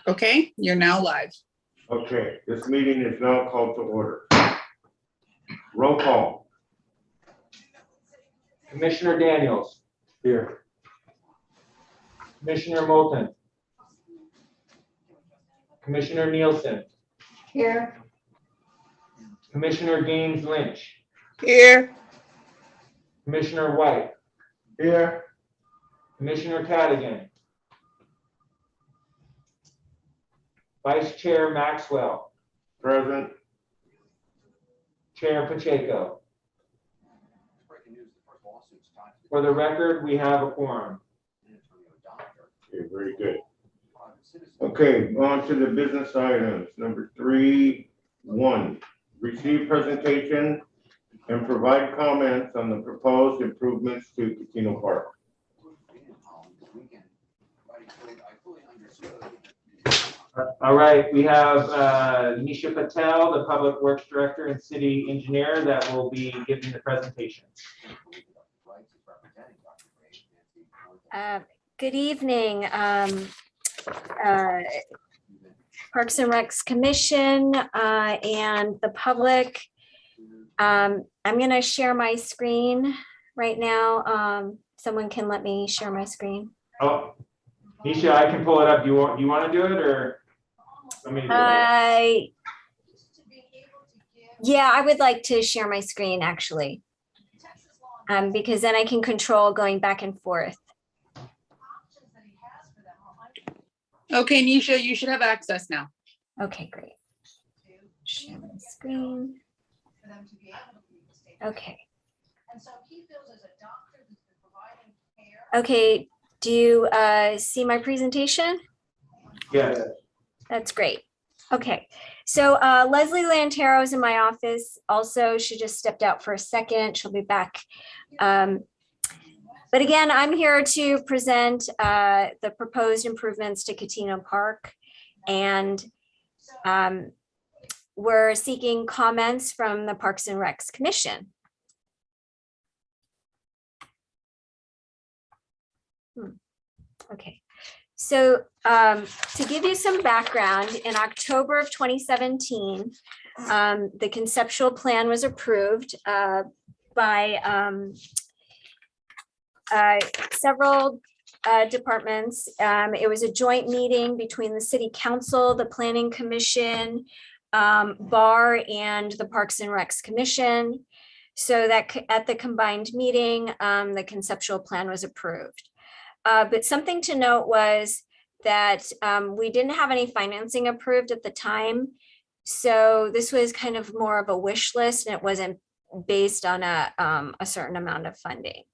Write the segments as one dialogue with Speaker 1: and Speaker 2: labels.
Speaker 1: Okay, you're now live.
Speaker 2: Okay, this meeting is now called to order. Roll call.
Speaker 3: Commissioner Daniels. Here. Commissioner Moulton. Commissioner Nielsen.
Speaker 4: Here.
Speaker 3: Commissioner Gaines Lynch.
Speaker 1: Here.
Speaker 3: Commissioner White.
Speaker 2: Here.
Speaker 3: Commissioner Cadigan. Vice Chair Maxwell.
Speaker 2: Present.
Speaker 3: Chair Pacheco. For the record, we have a quorum.
Speaker 2: Okay, very good. Okay, on to the business items. Number 3.1, receive presentation and provide comments on the proposed improvements to Catino Park.
Speaker 3: All right, we have Nisha Patel, the Public Works Director and City Engineer, that will be giving the presentation.
Speaker 4: Good evening, Parks and Recs Commission and the public. I'm going to share my screen right now. Someone can let me share my screen.
Speaker 3: Oh, Nisha, I can pull it up. Do you want to do it, or let me do it?
Speaker 4: Yeah, I would like to share my screen actually, because then I can control going back and forth.
Speaker 1: Okay, Nisha, you should have access now.
Speaker 4: Okay, great. Share my screen. Okay. Okay, do you see my presentation?
Speaker 3: Yes.
Speaker 4: That's great. Okay, so Leslie Lantero is in my office. Also, she just stepped out for a second. She'll be back. But again, I'm here to present the proposed improvements to Catino Park, and we're seeking comments from the Parks and Recs Commission. Okay, so to give you some background, in October of 2017, the conceptual plan was approved by several departments. It was a joint meeting between the City Council, the Planning Commission, BAR, and the Parks and Recs Commission. So that at the combined meeting, the conceptual plan was approved. But something to note was that we didn't have any financing approved at the time. So this was kind of more of a wish list, and it wasn't based on a certain amount of funding.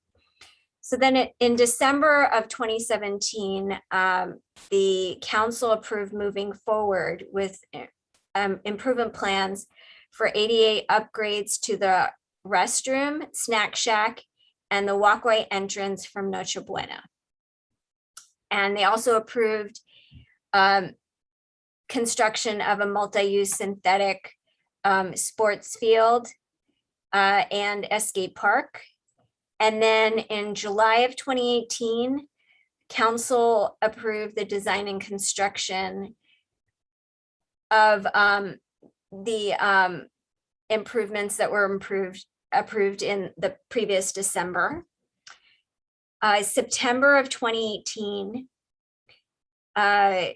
Speaker 4: So then in December of 2017, the council approved moving forward with improvement plans for 88 upgrades to the restroom, snack shack, and the walkway entrance from Noche Buena. And they also approved construction of a multi-use synthetic sports field and escape park. And then in July of 2018, council approved the design and construction of the improvements that were approved in the previous December. September of 2018, the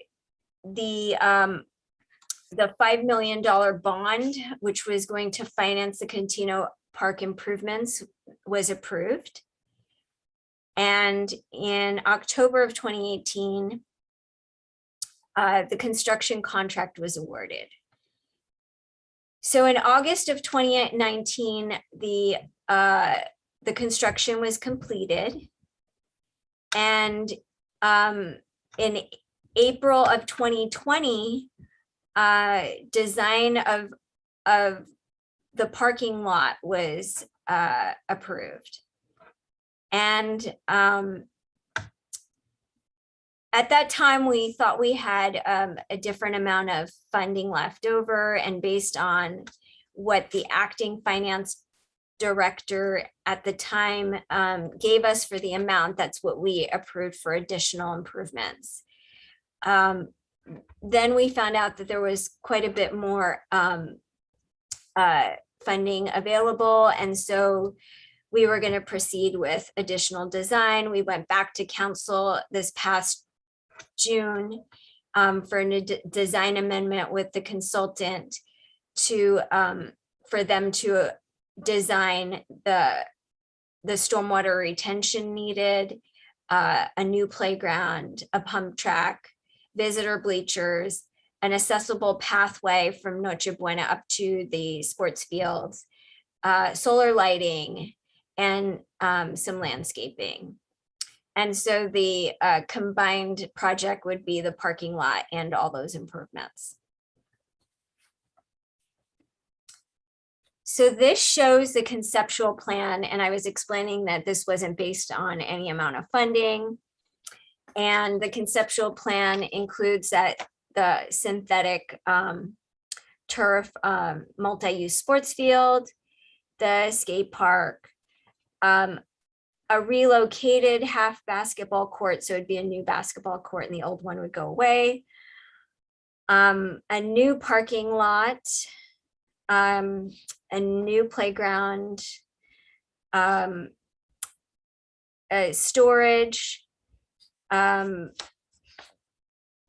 Speaker 4: $5 million bond, which was going to finance the Catino Park improvements, was approved. And in October of 2018, the construction contract was awarded. So in August of 2019, the construction was completed. And in April of 2020, design of the parking lot was approved. And at that time, we thought we had a different amount of funding left over, and based on what the acting finance director at the time gave us for the amount, that's what we approved for additional improvements. Then we found out that there was quite a bit more funding available, and so we were going to proceed with additional design. We went back to council this past June for a design amendment with the consultant to for them to design the stormwater retention needed, a new playground, a pump track, visitor bleachers, an accessible pathway from Noche Buena up to the sports fields, solar lighting, and some landscaping. And so the combined project would be the parking lot and all those improvements. So this shows the conceptual plan, and I was explaining that this wasn't based on any amount of funding. And the conceptual plan includes that the synthetic turf multi-use sports field, the skate park, a relocated half basketball court, so it'd be a new basketball court and the old one would go away, a new parking lot, a new playground, a storage, the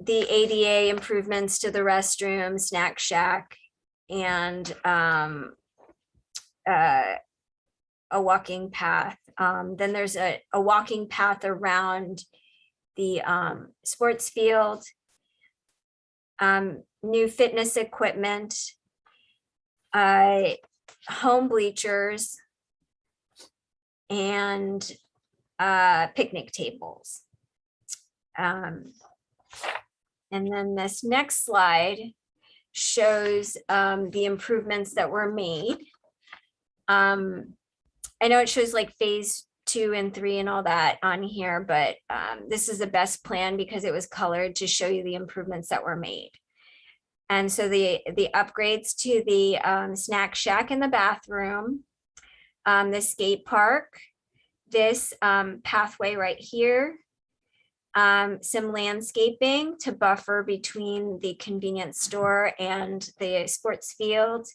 Speaker 4: ADA improvements to the restroom, snack shack, and a walking path. Then there's a walking path around the sports field, new fitness equipment, home bleachers, and picnic tables. And then this next slide shows the improvements that were made. I know it shows like phase 2 and 3 and all that on here, but this is the best plan because it was colored to show you the improvements that were made. And so the upgrades to the snack shack in the bathroom, the skate park, this pathway right here, some landscaping to buffer between the convenience store and the sports field.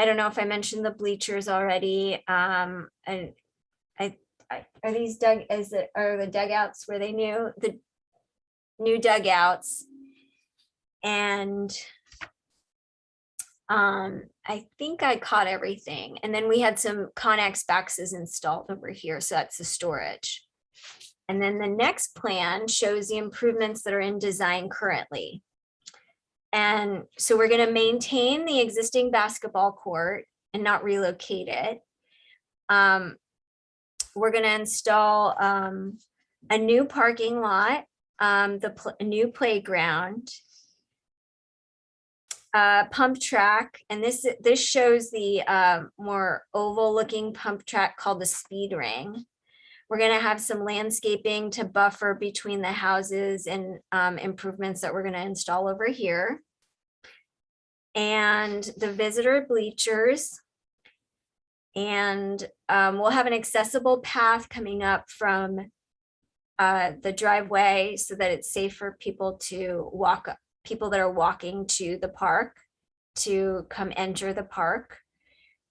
Speaker 4: I don't know if I mentioned the bleachers already. And are these are the dugouts where they knew the new dugouts? And I think I caught everything. And then we had some Connex boxes installed over here. So that's the storage. And then the next plan shows the improvements that are in design currently. And so we're going to maintain the existing basketball court and not relocate it. We're going to install a new parking lot, a new playground, pump track, and this shows the more oval looking pump track called the speed ring. We're going to have some landscaping to buffer between the houses and improvements that we're going to install over here. And the visitor bleachers. And we'll have an accessible path coming up from the driveway so that it's safe for people to walk, people that are walking to the park to come enter the park.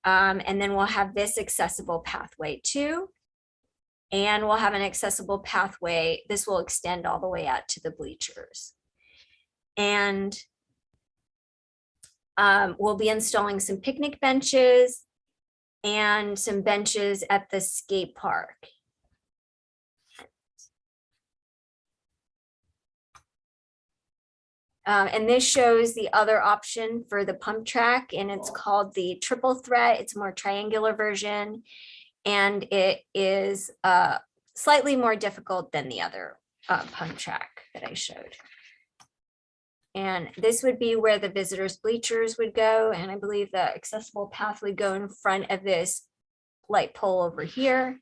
Speaker 4: And then we'll have this accessible pathway too. And we'll have an accessible pathway. This will extend all the way out to the bleachers. And we'll be installing some picnic benches and some benches at the skate park. And this shows the other option for the pump track, and it's called the triple threat. It's a more triangular version. And it is slightly more difficult than the other pump track that I showed. And this would be where the visitors bleachers would go. And I believe the accessible path would go in front of this light pole over here.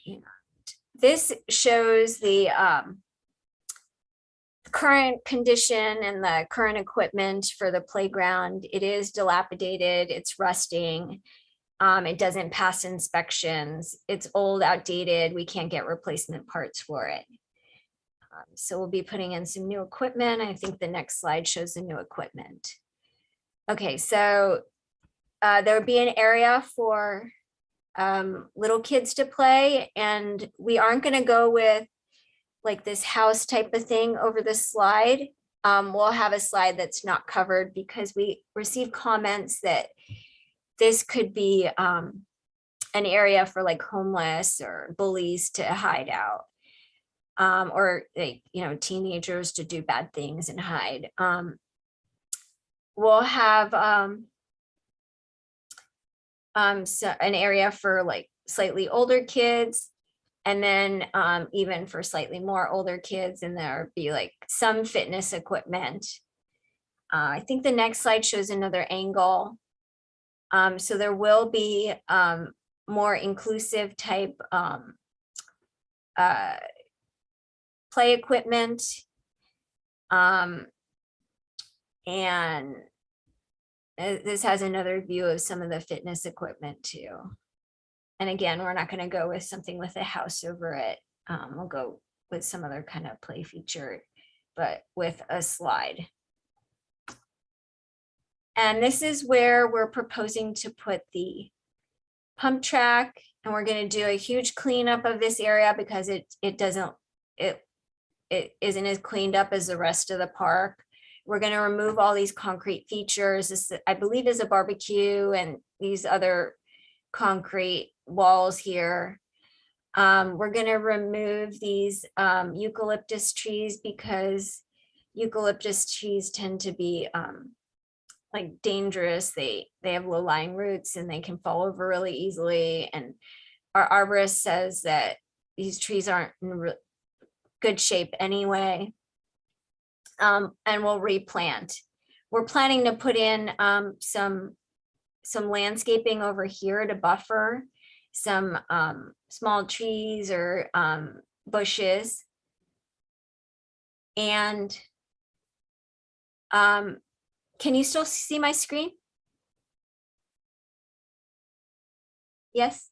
Speaker 4: And this shows the current condition and the current equipment for the playground, it is dilapidated, it's rusting. It doesn't pass inspections, it's old, outdated, we can't get replacement parts for it. So we'll be putting in some new equipment. I think the next slide shows the new equipment. Okay, so there would be an area for little kids to play, and we aren't going to go with like this house type of thing over the slide. We'll have a slide that's not covered because we received comments that this could be an area for like homeless or bullies to hide out, or like, you know, teenagers to do bad things and hide. We'll have so an area for like slightly older kids, and then even for slightly more older kids, and there'll be like some fitness equipment. I think the next slide shows another angle. So there will be more inclusive type play equipment. And this has another view of some of the fitness equipment too. And again, we're not going to go with something with a house over it. We'll go with some other kind of play feature, but with a slide. And this is where we're proposing to put the pump track, and we're going to do a huge cleanup of this area because it isn't as cleaned up as the rest of the park. We're going to remove all these concrete features. This, I believe, is a barbecue and these other concrete walls here. We're going to remove these eucalyptus trees because eucalyptus trees tend to be like dangerous. They have low-lying roots and they can fall over really easily. And our arborist says that these trees aren't in good shape anyway. And we'll replant. We're planning to put in some landscaping over here to buffer some small trees or bushes. And can you still see my screen? Yes?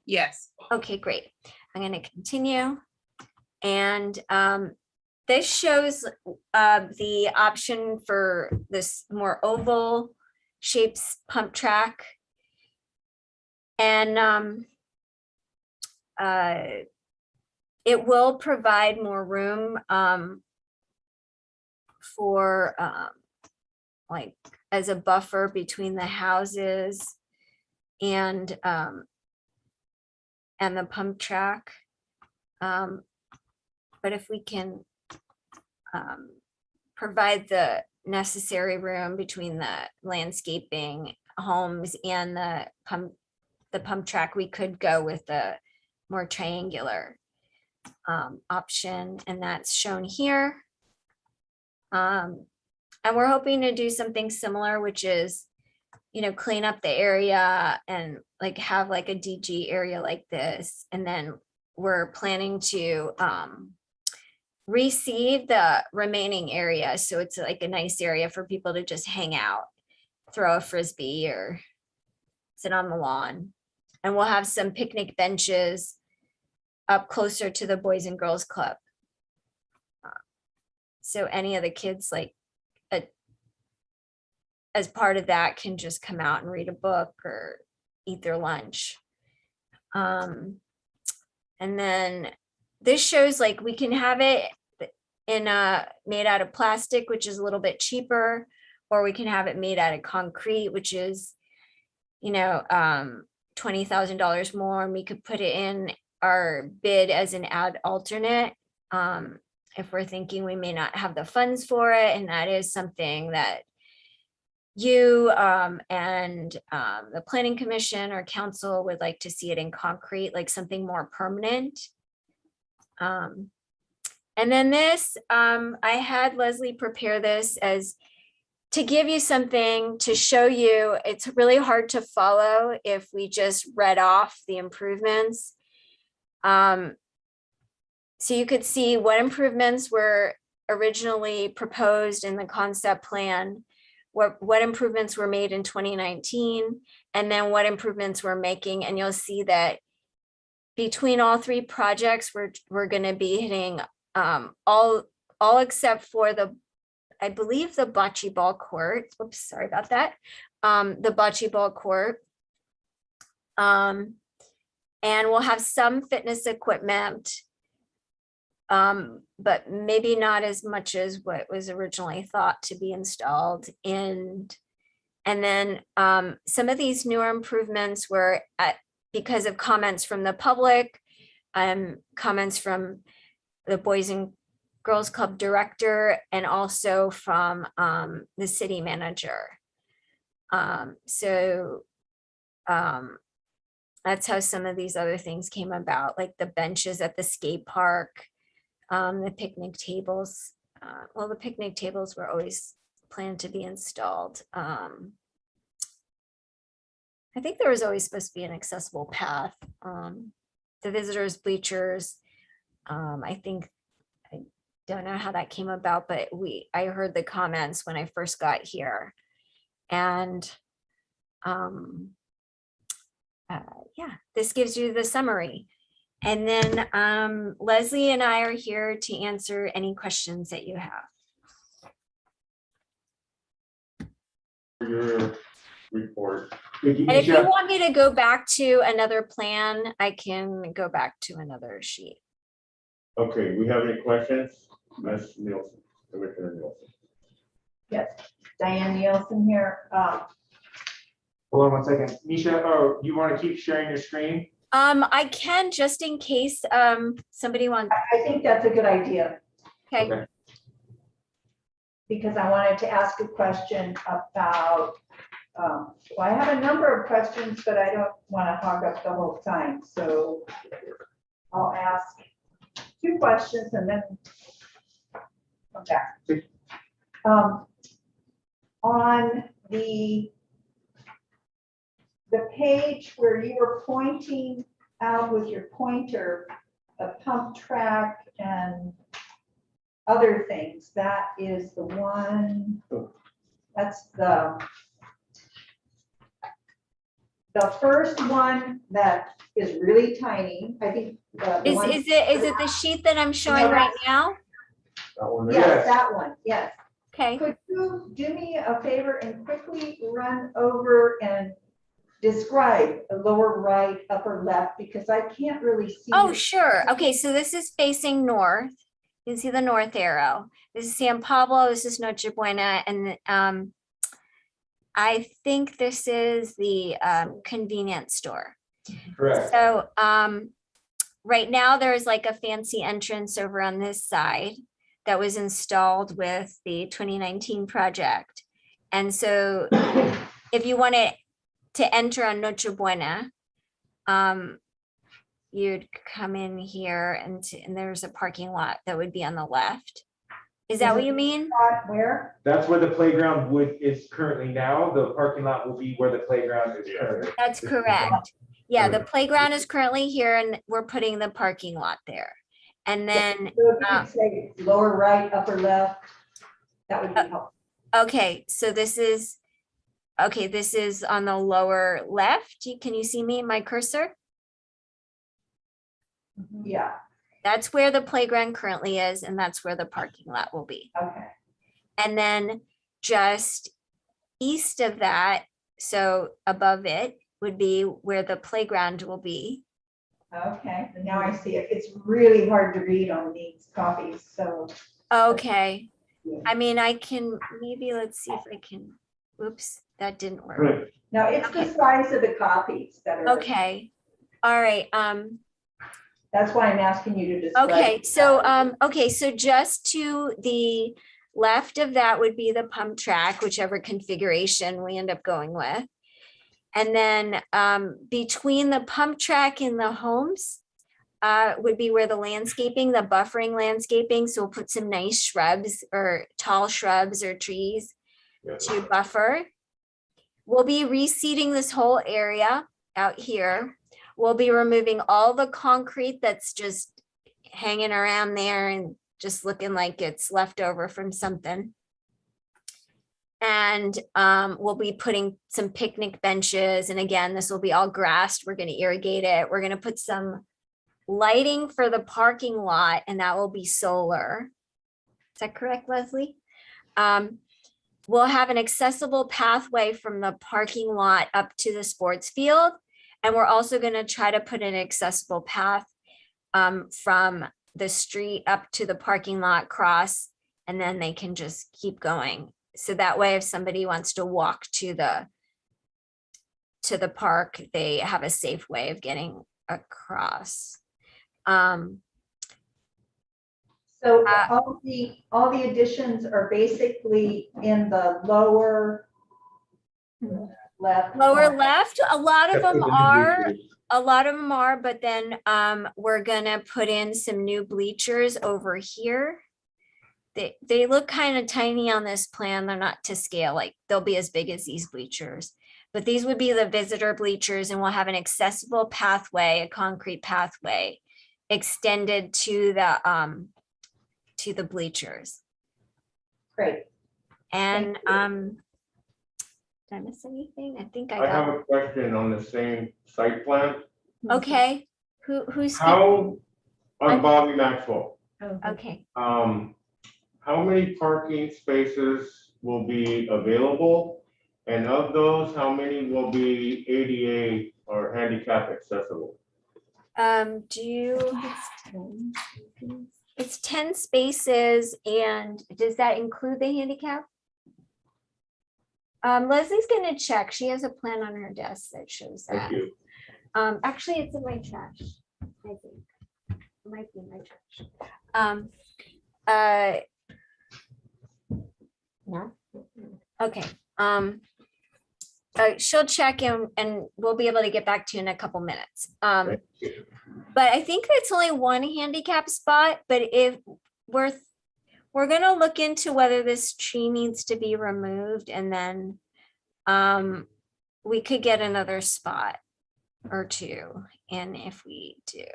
Speaker 1: Yes.
Speaker 4: Okay, great. I'm going to continue. And this shows the option for this more oval shapes pump track. And it will provide more room for like as a buffer between the houses and the pump track. But if we can provide the necessary room between the landscaping, homes, and the pump track, we could go with the more triangular option, and that's shown here. And we're hoping to do something similar, which is, you know, clean up the area and like have like a DG area like this. And then we're planning to reseed the remaining area. So it's like a nice area for people to just hang out, throw a Frisbee or sit on the lawn. And we'll have some picnic benches up closer to the Boys and Girls Club. So any of the kids, like as part of that, can just come out and read a book or eat their lunch. And then this shows like we can have it in made out of plastic, which is a little bit cheaper, or we can have it made out of concrete, which is, you know, $20,000 more, and we could put it in our bid as an ad alternate if we're thinking we may not have the funds for it. And that is something that you and the Planning Commission or Council would like to see it in concrete, like something more permanent. And then this, I had Leslie prepare this as to give you something to show you. It's really hard to follow if we just read off the improvements. So you could see what improvements were originally proposed in the concept plan, what improvements were made in 2019, and then what improvements we're making. And you'll see that between all three projects, we're going to be hitting all except for I believe the bocce ball court. Oops, sorry about that. The bocce ball court. And we'll have some fitness equipment, but maybe not as much as what was originally thought to be installed. And then some of these newer improvements were because of comments from the public, comments from the Boys and Girls Club director, and also from the city manager. That's how some of these other things came about, like the benches at the skate park, the picnic tables. Well, the picnic tables were always planned to be installed. I think there was always supposed to be an accessible path. The visitors bleachers, I don't know how that came about, but I heard the comments when I first got here. And yeah, this gives you the summary. And then Leslie and I are here to answer any questions that you have.
Speaker 2: Your report.
Speaker 4: And if you want me to go back to another plan, I can go back to another sheet.
Speaker 2: Okay, we have any questions? Ms. Nielsen, Commissioner Nielsen.
Speaker 5: Yes, Diane Nielsen here.
Speaker 3: Hold on one second. Nisha, oh, you want to keep sharing your screen?
Speaker 4: I can, just in case somebody wants.
Speaker 5: I think that's a good idea
Speaker 4: Okay.
Speaker 5: because I wanted to ask a question about, well, I have a number of questions, but I don't want to hog up the whole time. So I'll ask 2 questions and then come back. On the page where you were pointing out with your pointer, a pump track and other things, that is the one, that's the first one that is really tiny. I think.
Speaker 4: Is it the sheet that I'm showing right now?
Speaker 2: That one there?
Speaker 5: Yes, that one, yes.
Speaker 4: Okay.
Speaker 5: Could you do me a favor and quickly run over and describe the lower right, upper left, because I can't really see.
Speaker 4: Oh, sure. Okay, so this is facing north. You can see the north arrow. This is San Pablo, this is Noche Buena, and I think this is the convenience store.
Speaker 3: Correct.
Speaker 4: So right now there's like a fancy entrance over on this side that was installed with the 2019 project. And so if you wanted to enter on Noche Buena, you'd come in here and there's a parking lot that would be on the left. Is that what you mean?
Speaker 5: Where?
Speaker 3: That's where the playground is currently now. The parking lot will be where the playground is currently.
Speaker 4: That's correct. Yeah, the playground is currently here and we're putting the parking lot there. And then,
Speaker 5: So if you could say lower right, upper left, that would be helpful.
Speaker 4: okay, so this is on the lower left. Can you see me, my cursor?
Speaker 5: Yeah,
Speaker 4: That's where the playground currently is, and that's where the parking lot will be.
Speaker 5: okay.
Speaker 4: And then just east of that, so above it, would be where the playground will be.
Speaker 5: Okay, and now I see it. It's really hard to read on these copies, so.
Speaker 4: Okay,
Speaker 5: Yeah.
Speaker 4: I mean, I can, maybe let's see if I can, oops, that didn't work.
Speaker 2: Good.
Speaker 5: No, it's the size of the copies that are.
Speaker 4: Okay, all right,
Speaker 5: That's why I'm asking you to describe.
Speaker 4: okay, so just to the left of that would be the pump track, whichever configuration we end up going with. And then between the pump track and the homes would be where the landscaping, the buffering landscaping. So we'll put some nice shrubs or tall shrubs or trees to buffer. We'll be reseeding this whole area out here. We'll be removing all the concrete that's just hanging around there and just looking like it's left over from something. And we'll be putting some picnic benches. And again, this will be all grassed. We're going to irrigate it. We're going to put some lighting for the parking lot, and that will be solar. Is that correct, Leslie? We'll have an accessible pathway from the parking lot up to the sports field. And we're also going to try to put an accessible path from the street up to the parking lot, cross, and then they can just keep going. So that way, if somebody wants to walk to the park, they have a safe way of getting across.
Speaker 5: So all the additions are basically in the lower left.
Speaker 4: Lower left, a lot of them are, but then we're gonna put in some new bleachers over here. They look kind of tiny on this plan. They're not to scale, like they'll be as big as these bleachers. But these would be the visitor bleachers, and we'll have an accessible pathway, a concrete pathway extended to the bleachers.
Speaker 5: Great.
Speaker 4: And did I miss anything? I think
Speaker 2: I have
Speaker 4: got.
Speaker 2: a question on the same site plan.
Speaker 4: Okay, who's
Speaker 2: How,
Speaker 4: I'm-
Speaker 2: on Bobby Maxwell,
Speaker 4: okay?
Speaker 2: how many parking spaces will be available? And of those, how many will be ADA or handicap accessible?
Speaker 4: It's 10 spaces, and does that include the handicap? Leslie's gonna check. She has a plan on her desk that shows that.
Speaker 2: Thank you.
Speaker 4: Actually, it's in my trash, I think. It might be in my trash. No? Okay. She'll check and we'll be able to get back to you in a couple minutes.
Speaker 2: Thank you.
Speaker 4: But I think it's only one handicap spot, but if we're gonna look into whether this tree needs to be removed, and then we could get another spot or two. And if we do,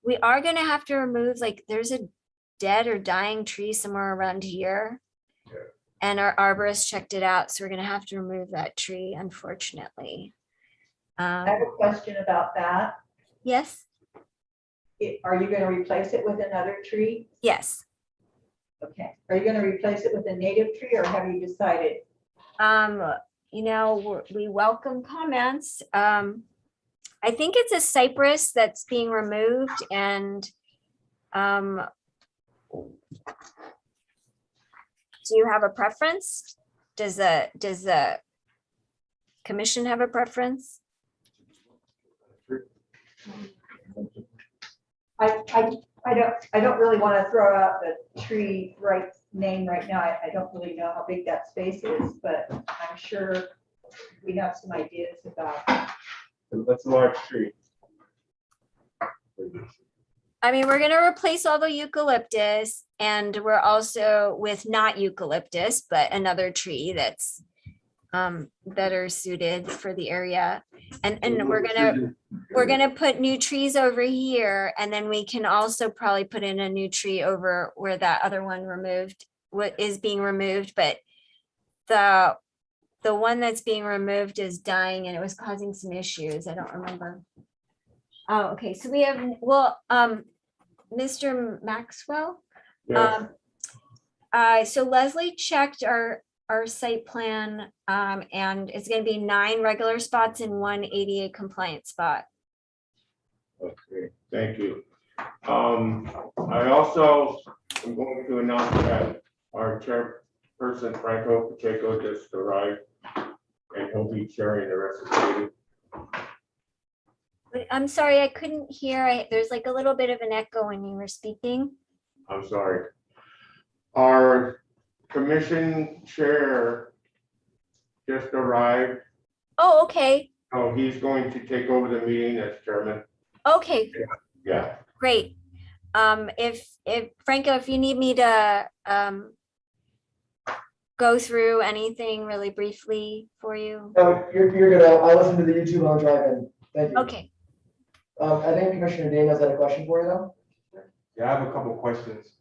Speaker 4: we are gonna have to remove, like, there's a dead or dying tree somewhere around here. And our arborist checked it out, so we're gonna have to remove that tree, unfortunately.
Speaker 5: I have a question about that.
Speaker 4: Yes,
Speaker 5: Are you going to replace it with another tree?
Speaker 4: yes.
Speaker 5: Okay. Are you going to replace it with a native tree, or have you decided?
Speaker 4: You know, we welcome comments. I think it's a cypress that's being removed, and do you have a preference? Does the commission have a preference?
Speaker 5: I don't really want to throw out the tree name right now. I don't really know how big that space is, but I'm sure we have some ideas about.
Speaker 2: That's a large tree.
Speaker 4: I mean, we're gonna replace all the eucalyptus, and we're also with not eucalyptus, but another tree that's better suited for the area. And we're gonna put new trees over here, and then we can also probably put in a new tree over where that other one is being removed, but the one that's being removed is dying, and it was causing some issues. I don't remember. Oh, okay, so we have, well, Mr. Maxwell.
Speaker 2: Yes.
Speaker 4: So Leslie checked our site plan, and it's gonna be 9 regular spots and 1 ADA compliant spot.
Speaker 2: Okay, thank you. I also am going to announce that our chairperson, Franco Pacheco, just arrived, and he'll be chairing the rest of the meeting.
Speaker 4: But I'm sorry, I couldn't hear. There's like a little bit of an echo when you were speaking.
Speaker 2: I'm sorry. Our commission chair just arrived,
Speaker 4: Oh, okay.
Speaker 2: so he's going to take over the meeting as chairman.
Speaker 4: Okay,
Speaker 2: Yeah,
Speaker 4: great. If Franco, if you need me to go through anything really briefly for you.
Speaker 6: No, you're good. I'll listen to the YouTube while I'm driving. Thank you.
Speaker 4: Okay.
Speaker 6: I think Commissioner Daniels had a question for you though.
Speaker 7: Yeah, I have a couple of questions.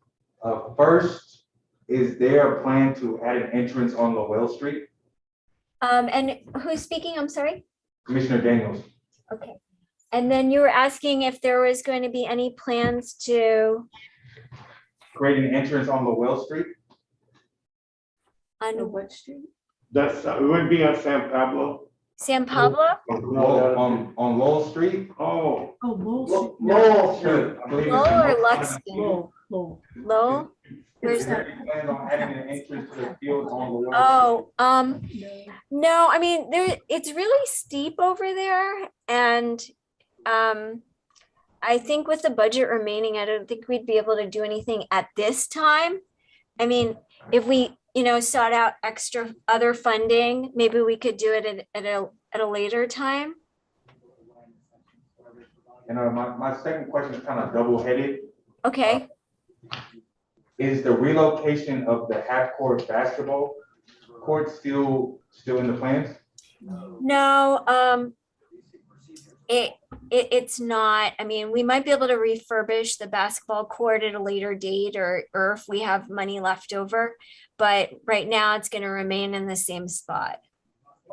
Speaker 7: First, is there a plan to add an entrance on Lowell Street?
Speaker 4: And who's speaking? I'm sorry.
Speaker 7: Commissioner Daniels.
Speaker 4: Okay. And then you were asking if there was going to be any plans to,
Speaker 7: Create an entrance on Lowell Street?
Speaker 4: on
Speaker 5: What street?
Speaker 2: That's, it would be on San Pablo.
Speaker 4: San Pablo?
Speaker 7: On Lowell Street?
Speaker 2: Oh,
Speaker 5: Oh, Lowell.
Speaker 6: Lowell Street.
Speaker 7: I believe it's
Speaker 4: Lowell
Speaker 7: the
Speaker 4: or
Speaker 7: north side of the
Speaker 4: Luxton?
Speaker 7: field.
Speaker 4: Lowell? Where's
Speaker 7: Is there
Speaker 4: that?
Speaker 7: any plans on adding an entrance to the field on Lowell?
Speaker 4: Oh, no, I mean, it's really steep over there and, I think with the budget remaining, I don't think we'd be able to do anything at this time. I mean, if we, sought out extra other funding, maybe we could do it at a later time.
Speaker 7: And my second question is kind of double-headed.
Speaker 4: Okay,
Speaker 7: Is the relocation of the half-court basketball court still in the plans?
Speaker 4: no, it's not. I mean, we might be able to refurbish the basketball court at a later date or if we have money left over. But right now it's gonna remain in the same spot.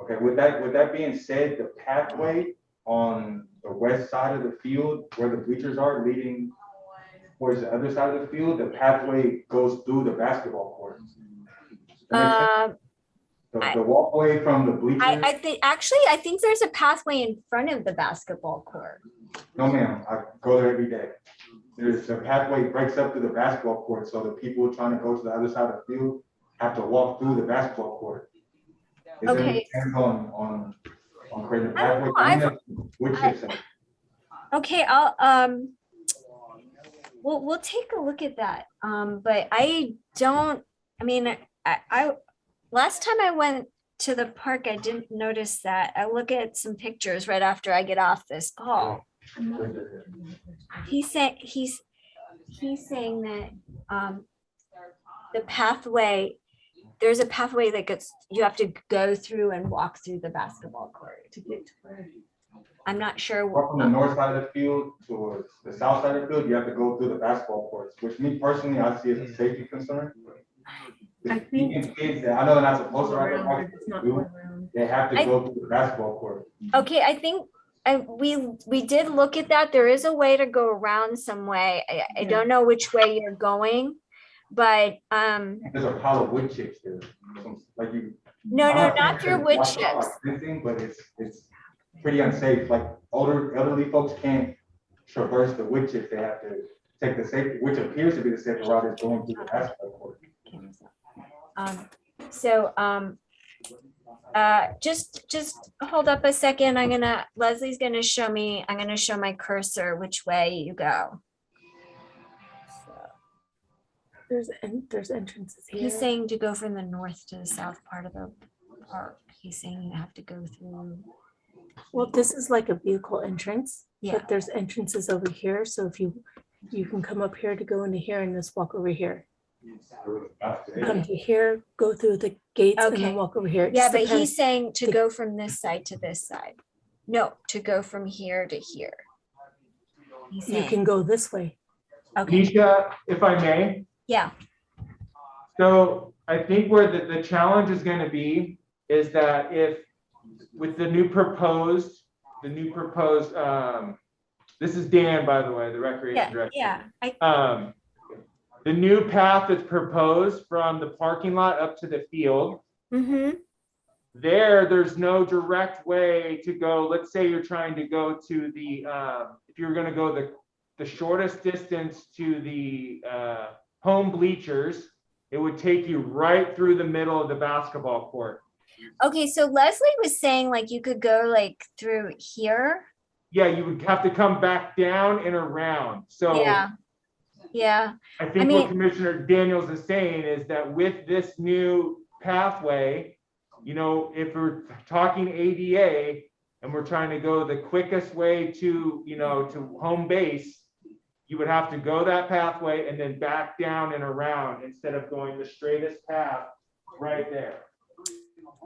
Speaker 7: Okay, with that being said, the pathway on the west side of the field where the bleachers are leading towards the other side of the field, the pathway goes through the basketball court. Does that make sense? The walkway from the bleachers?
Speaker 4: I think there's a pathway in front of the basketball court.
Speaker 7: No, ma'am, I go there every day. There's a pathway breaks up to the basketball court, so the people trying to go to the other side of the field have to walk through the basketball court. Is there any plans on creating a pathway?
Speaker 4: Okay, we'll take a look at that. But I last time I went to the park, I didn't notice that. I look at some pictures right after I get off this call. He's saying that the pathway, there's a pathway that you have to go through and walk through the basketball court to get to where. I'm not sure.
Speaker 7: From the north side of the field towards the south side of the field, you have to go through the basketball courts, which me personally, I see as a safety concern.
Speaker 5: I think-
Speaker 7: Kids, I know they're not supposed to ride their bikes, they have to go through the basketball court.
Speaker 4: Okay, I think we did look at that. There is a way to go around some way. I don't know which way you're going, but
Speaker 7: There's a pile of wood chips there, like you.
Speaker 4: no, not through wood chips.
Speaker 7: But it's pretty unsafe, like elderly folks can't traverse the wood chips, they have to take the safety, which appears to be the safer route is going through the basketball court.
Speaker 4: Just hold up a second. Leslie's gonna show me, I'm gonna show my cursor which way you go.
Speaker 8: There's entrances here.
Speaker 4: He's saying to go from the north to the south part of the park. He's saying you have to go through.
Speaker 8: Well, this is like a vehicle entrance,
Speaker 4: Yeah.
Speaker 8: but there's entrances over here. So if you can come up here to go into here and just walk over here. Come to here, go through the gates and
Speaker 4: Okay.
Speaker 8: then walk over here. It
Speaker 4: Yeah,
Speaker 8: just
Speaker 4: but
Speaker 8: depends.
Speaker 4: he's saying to go from this side to this side. No, to go from here to here. He's
Speaker 8: You
Speaker 4: saying,
Speaker 8: can go this way.
Speaker 4: okay,
Speaker 3: Nisha, if I may,
Speaker 4: yeah,
Speaker 3: so I think where the challenge is gonna be is that if with the new proposed, this is Dan, by the way, the recreation director.
Speaker 4: yeah.
Speaker 3: The new path that's proposed from the parking lot up to the field,
Speaker 4: Mm-hmm.
Speaker 3: there's no direct way to go. Let's say you're trying to go to the, if you're gonna go the shortest distance to the home bleachers, it would take you right through the middle of the basketball court.
Speaker 4: Okay, so Leslie was saying like you could go like through here.
Speaker 3: Yeah, you would have to come back down and around. So
Speaker 4: Yeah,
Speaker 3: I think
Speaker 4: mean-
Speaker 3: what Commissioner Daniels is saying is that with this new pathway, if we're talking ADA and we're trying to go the quickest way to home base, you would have to go that pathway and then back down and around instead of going the straightest path right there.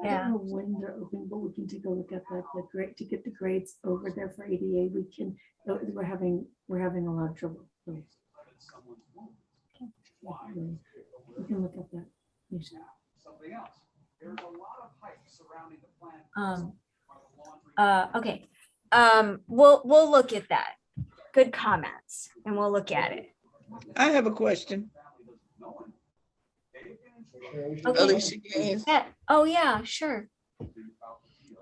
Speaker 8: I don't know when they're open, but we can take a look at that, the grade, to get the grades over there for ADA. We can, we're having a lot of trouble. So, we can look at that.
Speaker 4: Okay, we'll look at that. Good comments, and we'll look at it.
Speaker 9: I have a question.
Speaker 4: Okay.
Speaker 9: Alicia Gaines.
Speaker 4: Yeah. Oh, yeah, sure.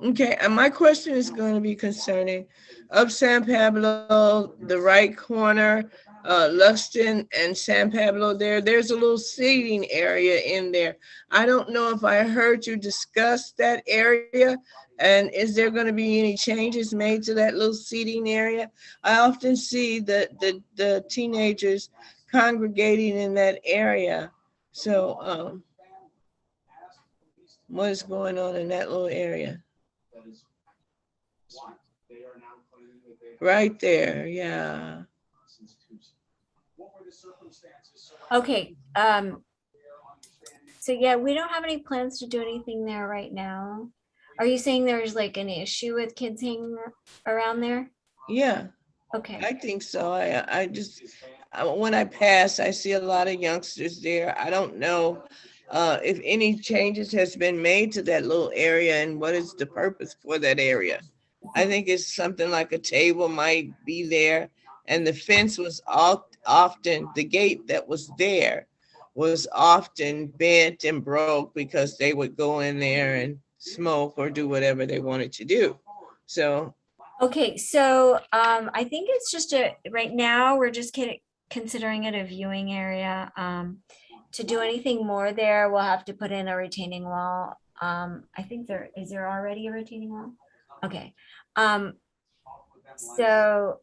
Speaker 9: Okay, and my question is going to be concerning up San Pablo, the right corner, Luston and San Pablo there. There's a little seating area in there. I don't know if I heard you discuss that area, and is there going to be any changes made to that little seating area? I often see the teenagers congregating in that area. So what is going on in that little area? Right there, yeah.
Speaker 4: Okay, so yeah, we don't have any plans to do anything there right now. Are you saying there's like an issue with kids hanging around there?
Speaker 9: Yeah,
Speaker 4: Okay,
Speaker 9: I think so. I just, when I pass, I see a lot of youngsters there. I don't know if any changes has been made to that little area and what is the purpose for that area. I think it's something like a table might be there, and the fence was often, the gate that was there was often bent and broke because they would go in there and smoke or do whatever they wanted to do. So
Speaker 4: okay, so I think it's just right now, we're just considering it a viewing area. To do anything more there, we'll have to put in a retaining wall. I think is there already a retaining wall? Okay. So,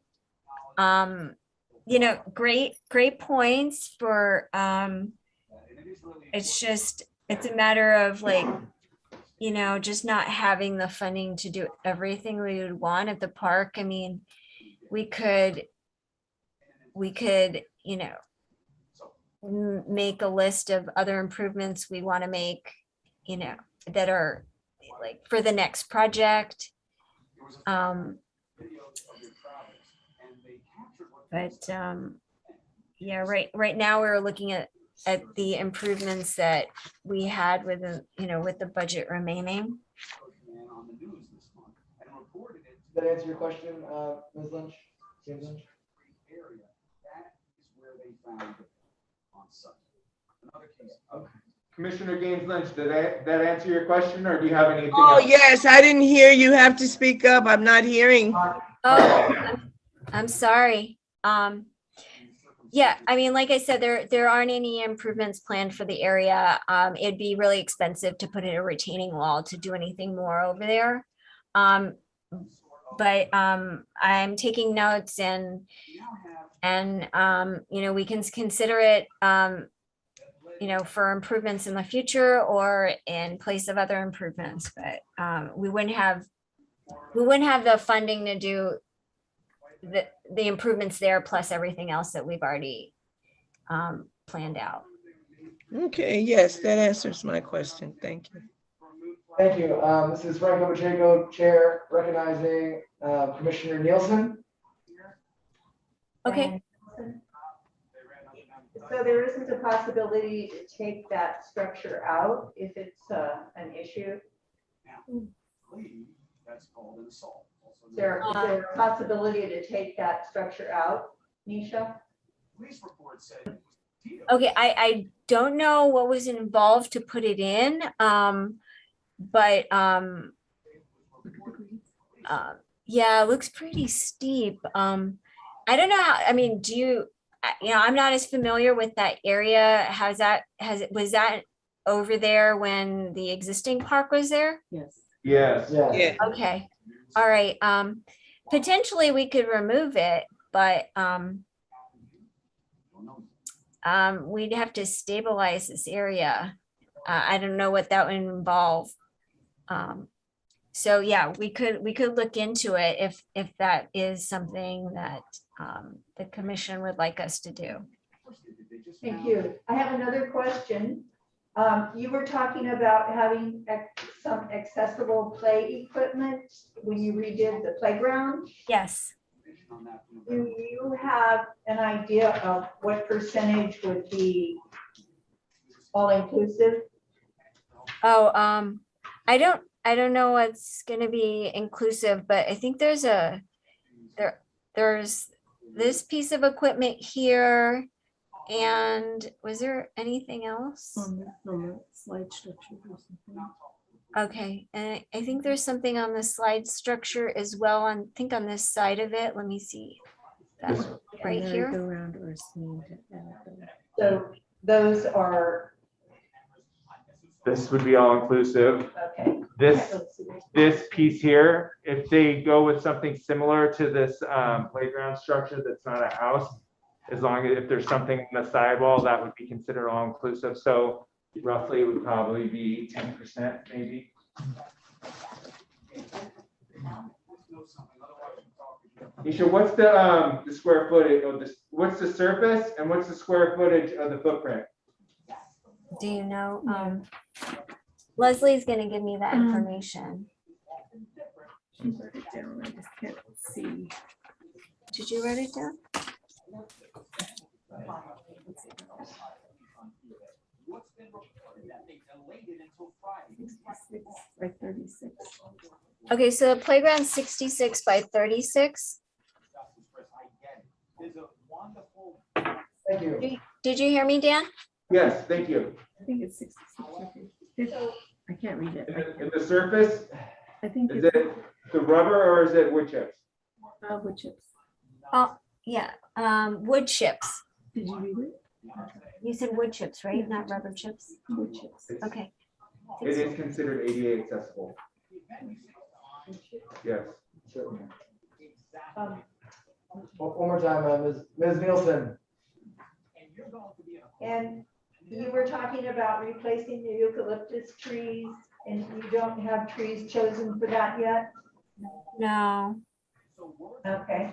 Speaker 4: great points for, it's a matter of like, just not having the funding to do everything we would want at the park. I mean, we could, make a list of other improvements we want to make, that are like for the next project. Yeah, right now we're looking at the improvements that we had with the budget remaining.
Speaker 6: Did that answer your question, Ms. Lynch? James Lynch?
Speaker 3: Commissioner Gaines Lynch, did that answer your question, or do you have anything
Speaker 9: oh,
Speaker 3: else?
Speaker 9: yes, I didn't hear you. Have to speak up. I'm not hearing.
Speaker 4: Oh, I'm sorry. Yeah, I mean, like I said, there aren't any improvements planned for the area. It'd be really expensive to put in a retaining wall to do anything more over there. But I'm taking notes and we can consider it, for improvements in the future or in place of other improvements, but we wouldn't have the funding to do the improvements there plus everything else that we've already planned out.
Speaker 9: Okay, yes, that answers my question. Thank you.
Speaker 6: Thank you. This is Franco Pacheco, Chair, recognizing Commissioner Nielsen.
Speaker 4: Okay.
Speaker 5: So there isn't a possibility to take that structure out if it's an issue? Is there a possibility to take that structure out, Nisha?
Speaker 4: Okay, I don't know what was involved to put it in, but yeah, it looks pretty steep. I don't know how, I mean, I'm not as familiar with that area. Was that over there when the existing park was there?
Speaker 8: Yes.
Speaker 3: Yes.
Speaker 9: Yeah.
Speaker 4: Okay, all right. Potentially we could remove it, but we'd have to stabilize this area. I don't know what that would involve. So yeah, we could look into it if that is something that the commission would like us to do.
Speaker 5: Thank you. I have another question. You were talking about having some accessible play equipment when you redid the playground.
Speaker 4: Yes.
Speaker 5: Do you have an idea of what percentage would be all-inclusive?
Speaker 4: Oh, I don't know what's gonna be inclusive, but I think there's this piece of equipment here. And was there anything else?
Speaker 8: On the slide structure or something.
Speaker 4: Okay, and I think there's something on the slide structure as well, I think on this side of it. Let me see. That
Speaker 3: This-
Speaker 4: one right here.
Speaker 8: Merry-go-round or swing.
Speaker 5: So those are,
Speaker 3: This would be all inclusive.
Speaker 5: okay.
Speaker 3: This
Speaker 5: Let's see.
Speaker 3: this piece here, if they go with something similar to this playground structure that's not a house, as long as if there's something in the sidewall, that would be considered all inclusive. So roughly it would probably be 10% maybe. Isha, what's the square footage of this? What's the surface and what's the square footage of the footprint?
Speaker 4: Do you know? Leslie's gonna give me that information.
Speaker 8: She wrote it down, I just can't see.
Speaker 4: Did you write it down?
Speaker 8: By 36.
Speaker 4: Okay, so the playground's 66 by 36.
Speaker 6: Thank you.
Speaker 4: Did you hear me, Dan?
Speaker 3: Yes, thank you.
Speaker 8: I think it's 66. Okay. I can't read it.
Speaker 3: And the surface,
Speaker 8: I think
Speaker 3: is
Speaker 8: it's
Speaker 3: it the rubber or is it wood chips?
Speaker 8: wood chips.
Speaker 4: Oh, yeah, wood chips.
Speaker 8: Did you read it?
Speaker 4: You said wood chips, right? Not rubber chips?
Speaker 8: Wood chips.
Speaker 4: Okay.
Speaker 3: It is considered ADA accessible. Yes.
Speaker 6: Certainly.
Speaker 5: Um,
Speaker 6: One more time, Ms. Nielsen.
Speaker 5: And you were talking about replacing the eucalyptus trees, and you don't have trees chosen for that yet?
Speaker 4: No.
Speaker 5: Okay.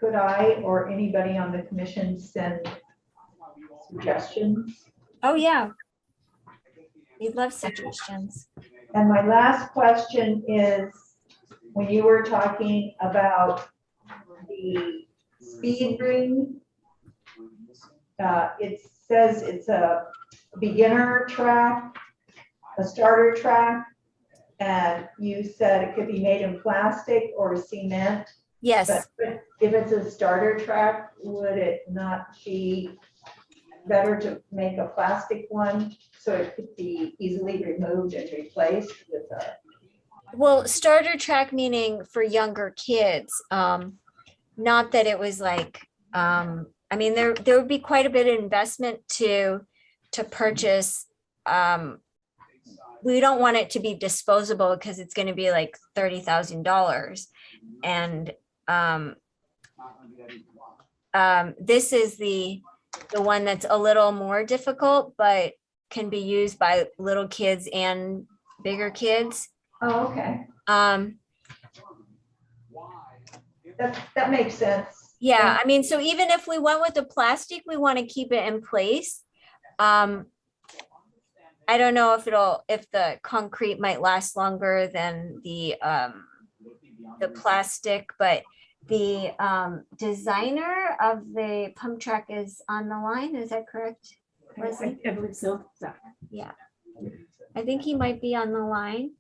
Speaker 5: Could I or anybody on the commission send suggestions?
Speaker 4: Oh, yeah. We'd love suggestions.
Speaker 5: And my last question is, when you were talking about the speed ring, it says it's a beginner track, a starter track, and you said it could be made in plastic or cement.
Speaker 4: Yes.
Speaker 5: But if it's a starter track, would it not be better to make a plastic one so it could be easily removed and replaced with a?
Speaker 4: Well, starter track meaning for younger kids. Not that it was like, I mean, there would be quite a bit of investment to purchase. We don't want it to be disposable because it's going to be like $30,000. And this is the one that's a little more difficult, but can be used by little kids and bigger kids.
Speaker 5: Oh, okay.
Speaker 4: That
Speaker 5: makes sense.
Speaker 4: Yeah, I mean, so even if we went with the plastic, we want to keep it in place. I don't know if the concrete might last longer than the plastic, but the designer of the pump track is on the line. Is that correct, Leslie?
Speaker 8: I believe so. Zach.
Speaker 4: Yeah. I think he might be on the line.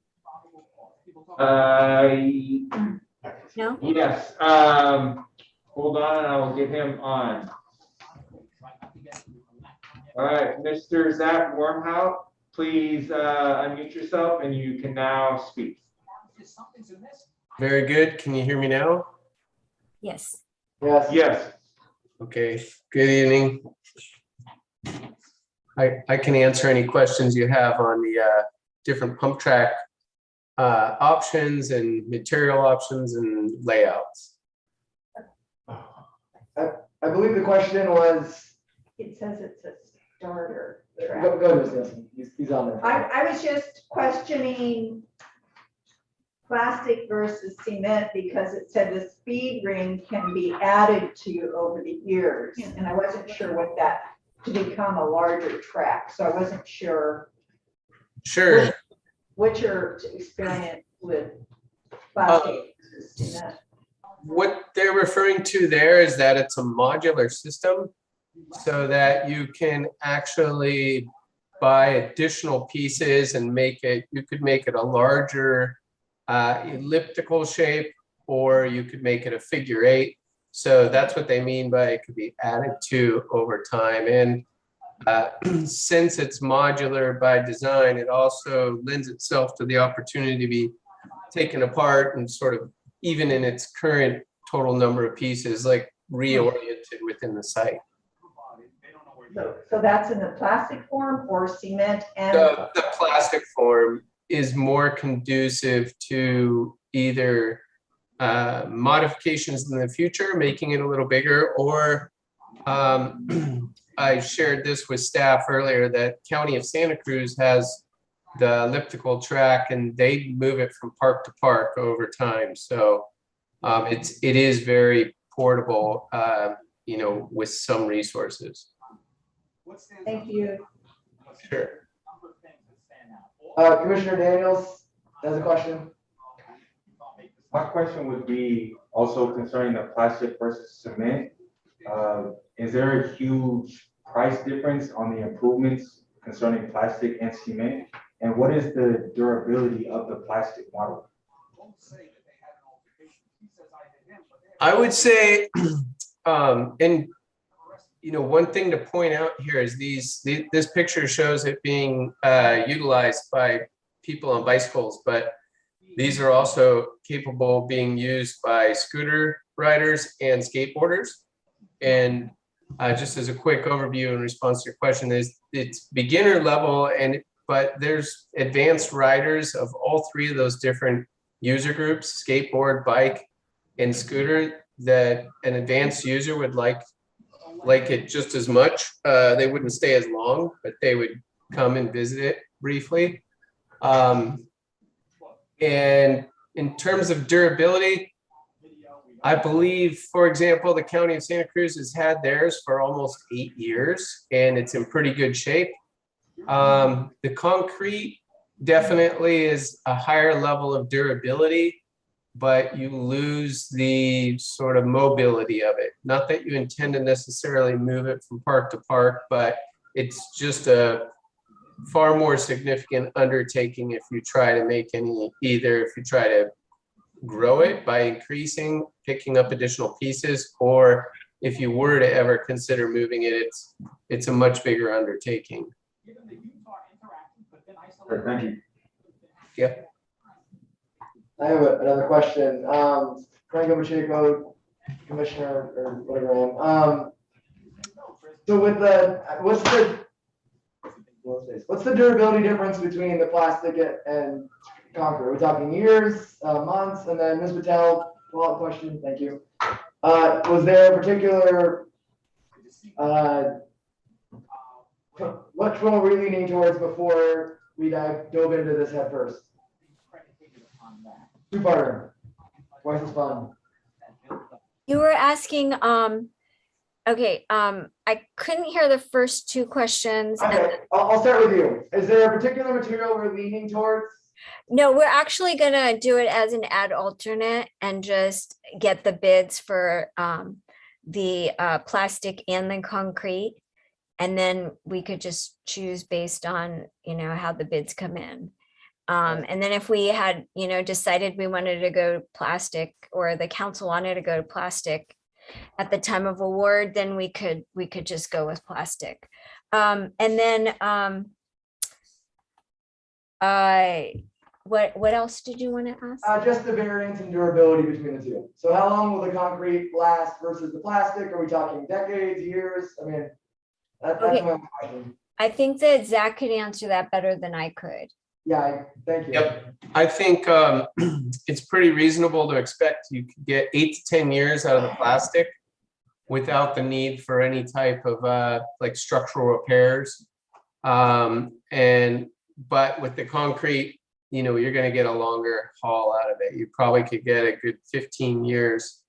Speaker 4: No?
Speaker 3: Yes, hold on, I will get him on. All right, Mr. Zach Wormhout, please unmute yourself and you can now speak.
Speaker 10: Very good. Can you hear me now?
Speaker 4: Yes.
Speaker 6: Yes.
Speaker 3: Yes.
Speaker 10: Okay, good evening. I can answer any questions you have on the different pump track options and material options and layouts.
Speaker 6: I believe the question was,
Speaker 5: It says it's a starter track.
Speaker 6: go to Ms. Nielsen, he's on there.
Speaker 5: I was just questioning plastic versus cement because it said the speed ring can be added to over the years. And I wasn't sure what that to become a larger track. So I wasn't sure
Speaker 10: Sure.
Speaker 5: what's your experience with plastic cement.
Speaker 10: What they're referring to there is that it's a modular system so that you can actually buy additional pieces and you could make it a larger elliptical shape, or you could make it a figure 8. So that's what they mean by it could be added to over time. And since it's modular by design, it also lends itself to the opportunity to be taken apart and sort of, even in its current total number of pieces, like reoriented within the site.
Speaker 5: So that's in the plastic form or cement and?
Speaker 10: The plastic form is more conducive to either modifications in the future, making it a little bigger, or I shared this with staff earlier that County of Santa Cruz has the elliptical track and they move it from park to park over time. So it is very portable, with some resources.
Speaker 5: Thank you.
Speaker 10: Sure.
Speaker 6: Commissioner Daniels has a question.
Speaker 7: My question would be also concerning the plastic versus cement. Is there a huge price difference on the improvements concerning plastic and cement? And what is the durability of the plastic model?
Speaker 10: I would say, one thing to point out here is this picture shows it being utilized by people on bicycles, but these are also capable of being used by scooter riders and skateboarders. And just as a quick overview in response to your question, it's beginner level, but there's advanced riders of all 3 of those different user groups, skateboard, bike, and scooter, that an advanced user would like it just as much. They wouldn't stay as long, but they would come and visit it briefly. And in terms of durability, I believe, for example, the County of Santa Cruz has had theirs for almost 8 years, and it's in pretty good shape. The concrete definitely is a higher level of durability, but you lose the sort of mobility of it. Not that you intend to necessarily move it from park to park, but it's just a far more significant undertaking if you try to make if you try to grow it by picking up additional pieces, or if you were to ever consider moving it, it's a much bigger undertaking.
Speaker 7: Sure, thank you.
Speaker 10: Yeah.
Speaker 6: I have another question. Franco Pacheco, Commissioner, or whatever I am. So with what's the durability difference between the plastic and concrete? Are we talking years, months? And then Ms. Patel, follow-up question, thank you. Was there a particular, which one were you leaning towards before we dove into this head first? Two-parter. Twice as fun.
Speaker 4: You were asking, okay, I couldn't hear the first 2 questions.
Speaker 6: Okay, I'll start with you. Is there a particular material we're leaning towards?
Speaker 4: No, we're actually gonna do it as an ad alternate and just get the bids for the plastic and the concrete. And then we could just choose based on, how the bids come in. And then if we had, decided we wanted to go plastic, or the council wanted to go to plastic at the time of award, then we could just go with plastic. And then what else did you want to ask?
Speaker 6: Just the variance and durability between the 2. So how long will the concrete last versus the plastic? Are we talking decades, years? I mean, that's
Speaker 4: Okay.
Speaker 6: my question.
Speaker 4: I think that Zach could answer that better than I could.
Speaker 6: Yeah, thank you.
Speaker 10: Yep. I think it's pretty reasonable to expect you could get 8 to 10 years out of the plastic without the need for any type of structural repairs. But with the concrete, you're going to get a longer haul out of it. You probably could get a good 15 years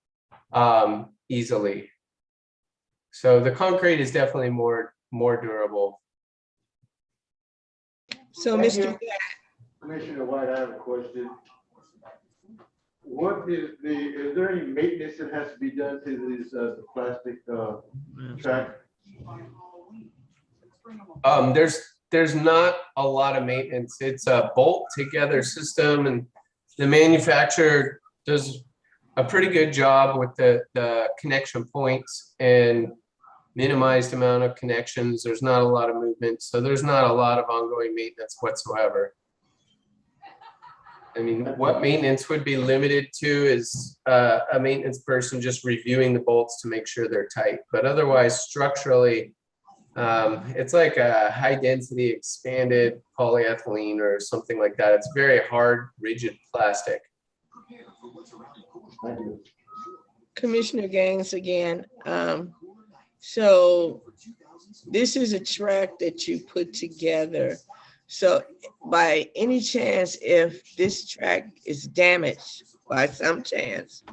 Speaker 10: easily. So the concrete is definitely more more durable.
Speaker 9: So,
Speaker 6: Thank
Speaker 9: Mr.
Speaker 6: you.
Speaker 11: Commissioner White, I have a question. What is there any maintenance that has to be done to this, the plastic, track?
Speaker 10: There's not a lot of maintenance. It's a bolt together system, and the manufacturer does a pretty good job with the connection points and minimized amount of connections. There's not a lot of movement, so there's not a lot of ongoing maintenance whatsoever. I mean, what maintenance would be limited to is a maintenance person just reviewing the bolts to make sure they're tight. But otherwise, structurally, it's like a high density expanded polyethylene or something like that. It's very hard, rigid plastic.
Speaker 6: Thank you.
Speaker 9: Commissioner Gaines again. So this is a track that you put together. So by any chance, if this track is damaged by some chance,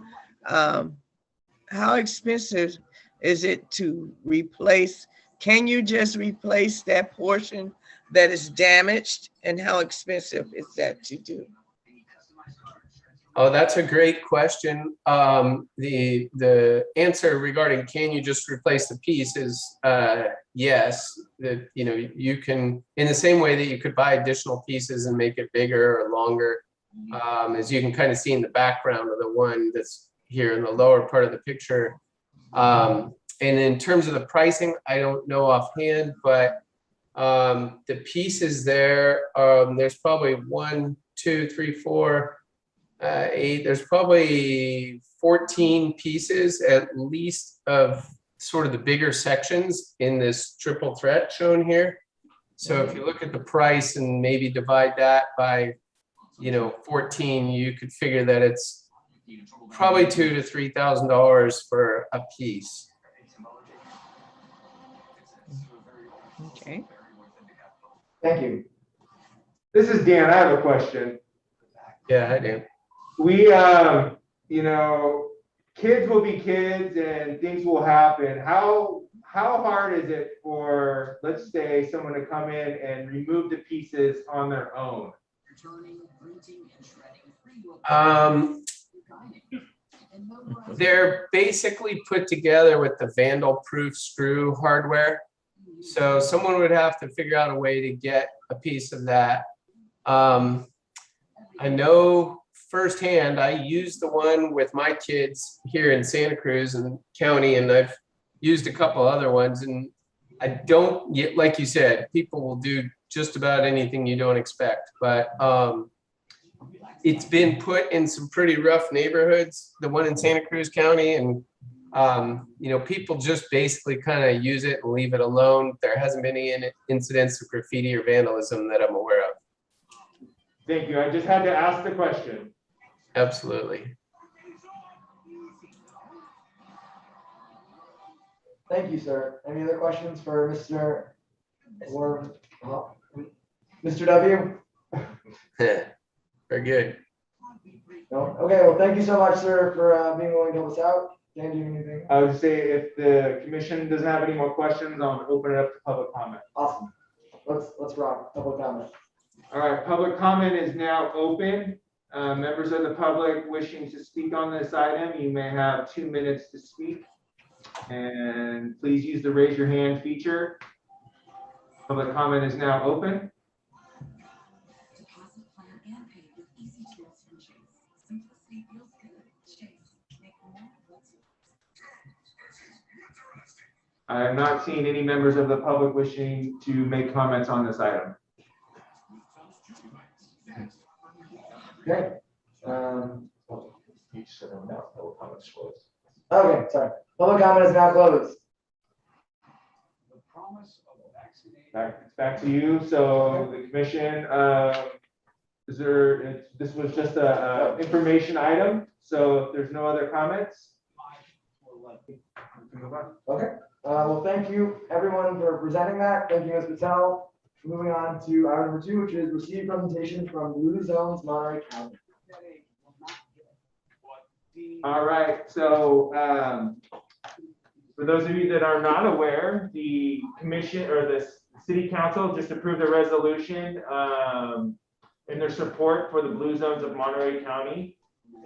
Speaker 9: how expensive is it to replace? Can you just replace that portion that is damaged? And how expensive is that to do?
Speaker 10: Oh, that's a great question. The answer regarding can you just replace the piece is yes. That you can, in the same way that you could buy additional pieces and make it bigger or longer, as you can kind of see in the background of the one that's here in the lower part of the picture. And in terms of the pricing, I don't know offhand, but the pieces there, there's probably 1, 2, 3, 4. 8, there's probably 14 pieces at least of sort of the bigger sections in this triple threat shown here. So if you look at the price and maybe divide that by 14, you could figure that it's probably $2,000 to $3,000 for a piece.
Speaker 9: Okay.
Speaker 6: Thank you.
Speaker 3: This is Dan. I have a question.
Speaker 10: Yeah, I do.
Speaker 3: We, kids will be kids and things will happen. How hard is it for, let's say, someone to come in and remove the pieces on their own?
Speaker 10: They're basically put together with the vandal-proof screw hardware. So someone would have to figure out a way to get a piece of that. I know firsthand, I used the one with my kids here in Santa Cruz and County, and I've used a couple other ones. And I don't yet, like you said, people will do just about anything you don't expect. But it's been put in some pretty rough neighborhoods, the one in Santa Cruz County, and people just basically kind of use it and leave it alone. There hasn't been any incidents of graffiti or vandalism that I'm aware of.
Speaker 3: Thank you. I just had to ask the question.
Speaker 10: Absolutely.
Speaker 6: Thank you, sir. Any other questions for Mr. W?
Speaker 10: Very good.
Speaker 6: No? Okay, well, thank you so much, sir, for being willing to help us out. Dan, do you have anything?
Speaker 3: I would say if the commission doesn't have any more questions, I'll open it up to public comment.
Speaker 6: Awesome. Let's rock. Public comment.
Speaker 3: All right, public comment is now open. Members of the public wishing to speak on this item, you may have 2 minutes to speak. And please use the raise your hand feature. Public comment is now open. I have not seen any members of the public wishing to make comments on this item.
Speaker 6: Okay. Okay, sorry. Public comment is now closed.
Speaker 3: Back to you. So the commission, this was just a information item. So if there's no other comments.
Speaker 6: Okay. Well, thank you everyone for presenting that. Thank you, Ms. Patel. Moving on to item number 2, which is receive presentation from Blue Zones Monterey County.
Speaker 3: All right, so For those of you that are not aware, the commission or the city council just approved a resolution in their support for the blue zones of Monterey County.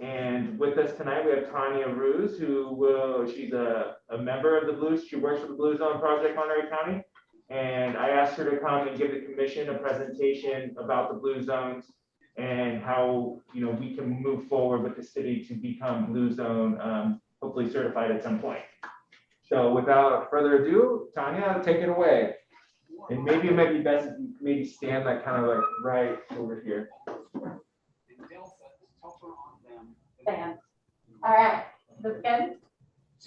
Speaker 3: And with us tonight, we have Tanya Ruse, she's a member of the Blues. She works for the Blue Zone Project, Monterey County. And I asked her to come and give the commission a presentation about the blue zones and how, we can move forward with the city to become blue zone, hopefully certified at some point. So without further ado, Tanya, take it away. And maybe it might be best if you maybe stand like kind of like right over here.
Speaker 12: Stand. All right, this good?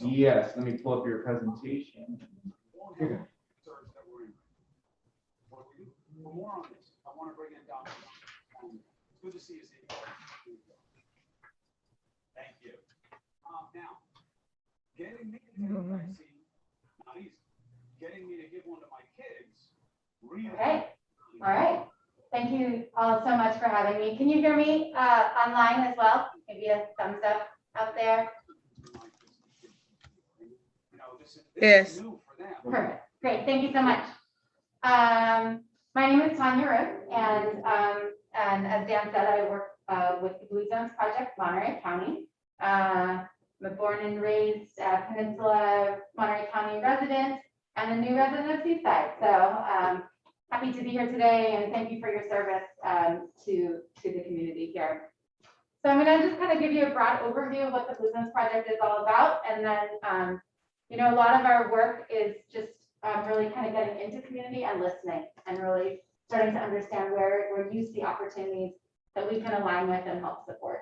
Speaker 3: Yes, let me pull up your presentation. Here.
Speaker 13: For more on this, I want to bring in Dr. Good to see you. Thank you. Now, getting me to take a vaccine, not easy. Getting me to give one to my kids, really.
Speaker 12: Okay. All right. Thank you all so much for having me. Can you hear me online as well? Maybe a thumbs up out there.
Speaker 9: Yes.
Speaker 12: Perfect. Great. Thank you so much. My name is Tanya Rue, and as Dan said, I work with the Blue Zones Project, Monterey County. I'm a born and raised Peninsula Monterey County resident and a new resident of Seaside. So happy to be here today, and thank you for your service to the community here. So I'm going to just kind of give you a broad overview of what the Blue Zones Project is all about, and then a lot of our work is just really kind of getting into community and listening and really starting to understand where you see opportunities that we can align with and help support.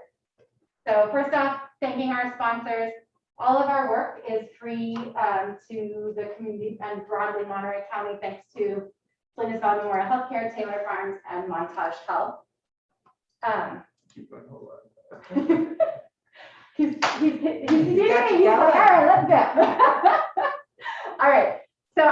Speaker 12: So first off, thanking our sponsors. All of our work is free to the community and broadly Monterey County, thanks to Salinas Valley Memorial Healthcare, Taylor Farms, and Montage Health.
Speaker 3: Keep going, hold on.
Speaker 12: He's he's like, all right, let's go. All right. So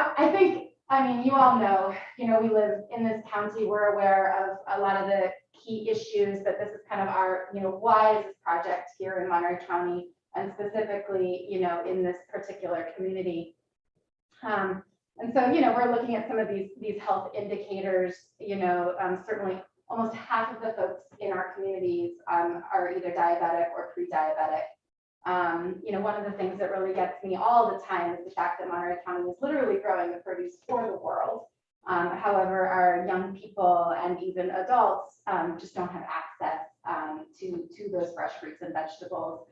Speaker 12: you all know, we live in this county. We're aware of a lot of the key issues, but this is kind of our, why is this project here in Monterey County and specifically, in this particular community. And so, we're looking at some of these health indicators, certainly almost half of the folks in our communities are either diabetic or pre-diabetic. One of the things that really gets me all the time is the fact that Monterey County is literally growing the produce for the world. However, our young people and even adults just don't have access to those fresh fruits and vegetables.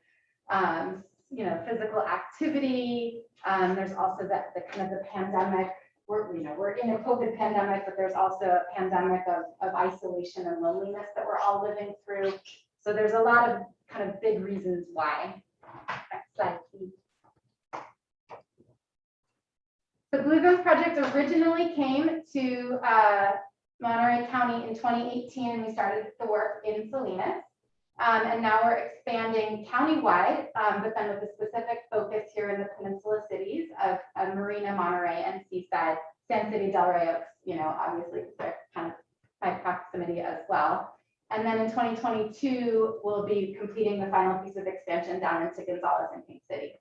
Speaker 12: Physical activity. There's also the kind of the pandemic. We're in a COVID pandemic, but there's also a pandemic of isolation and loneliness that we're all living through. So there's a lot of kind of big reasons why. Next slide, please. The Blue Zones Project originally came to Monterey County in 2018, and we started the work in Salinas. And now we're expanding countywide, but then with a specific focus here in the peninsula cities of Marina, Monterey, and Seaside, San City, Delray Oaks, obviously they're kind of by proximity as well. And then in 2022, we'll be completing the final piece of expansion down into Gonzales and Pink City.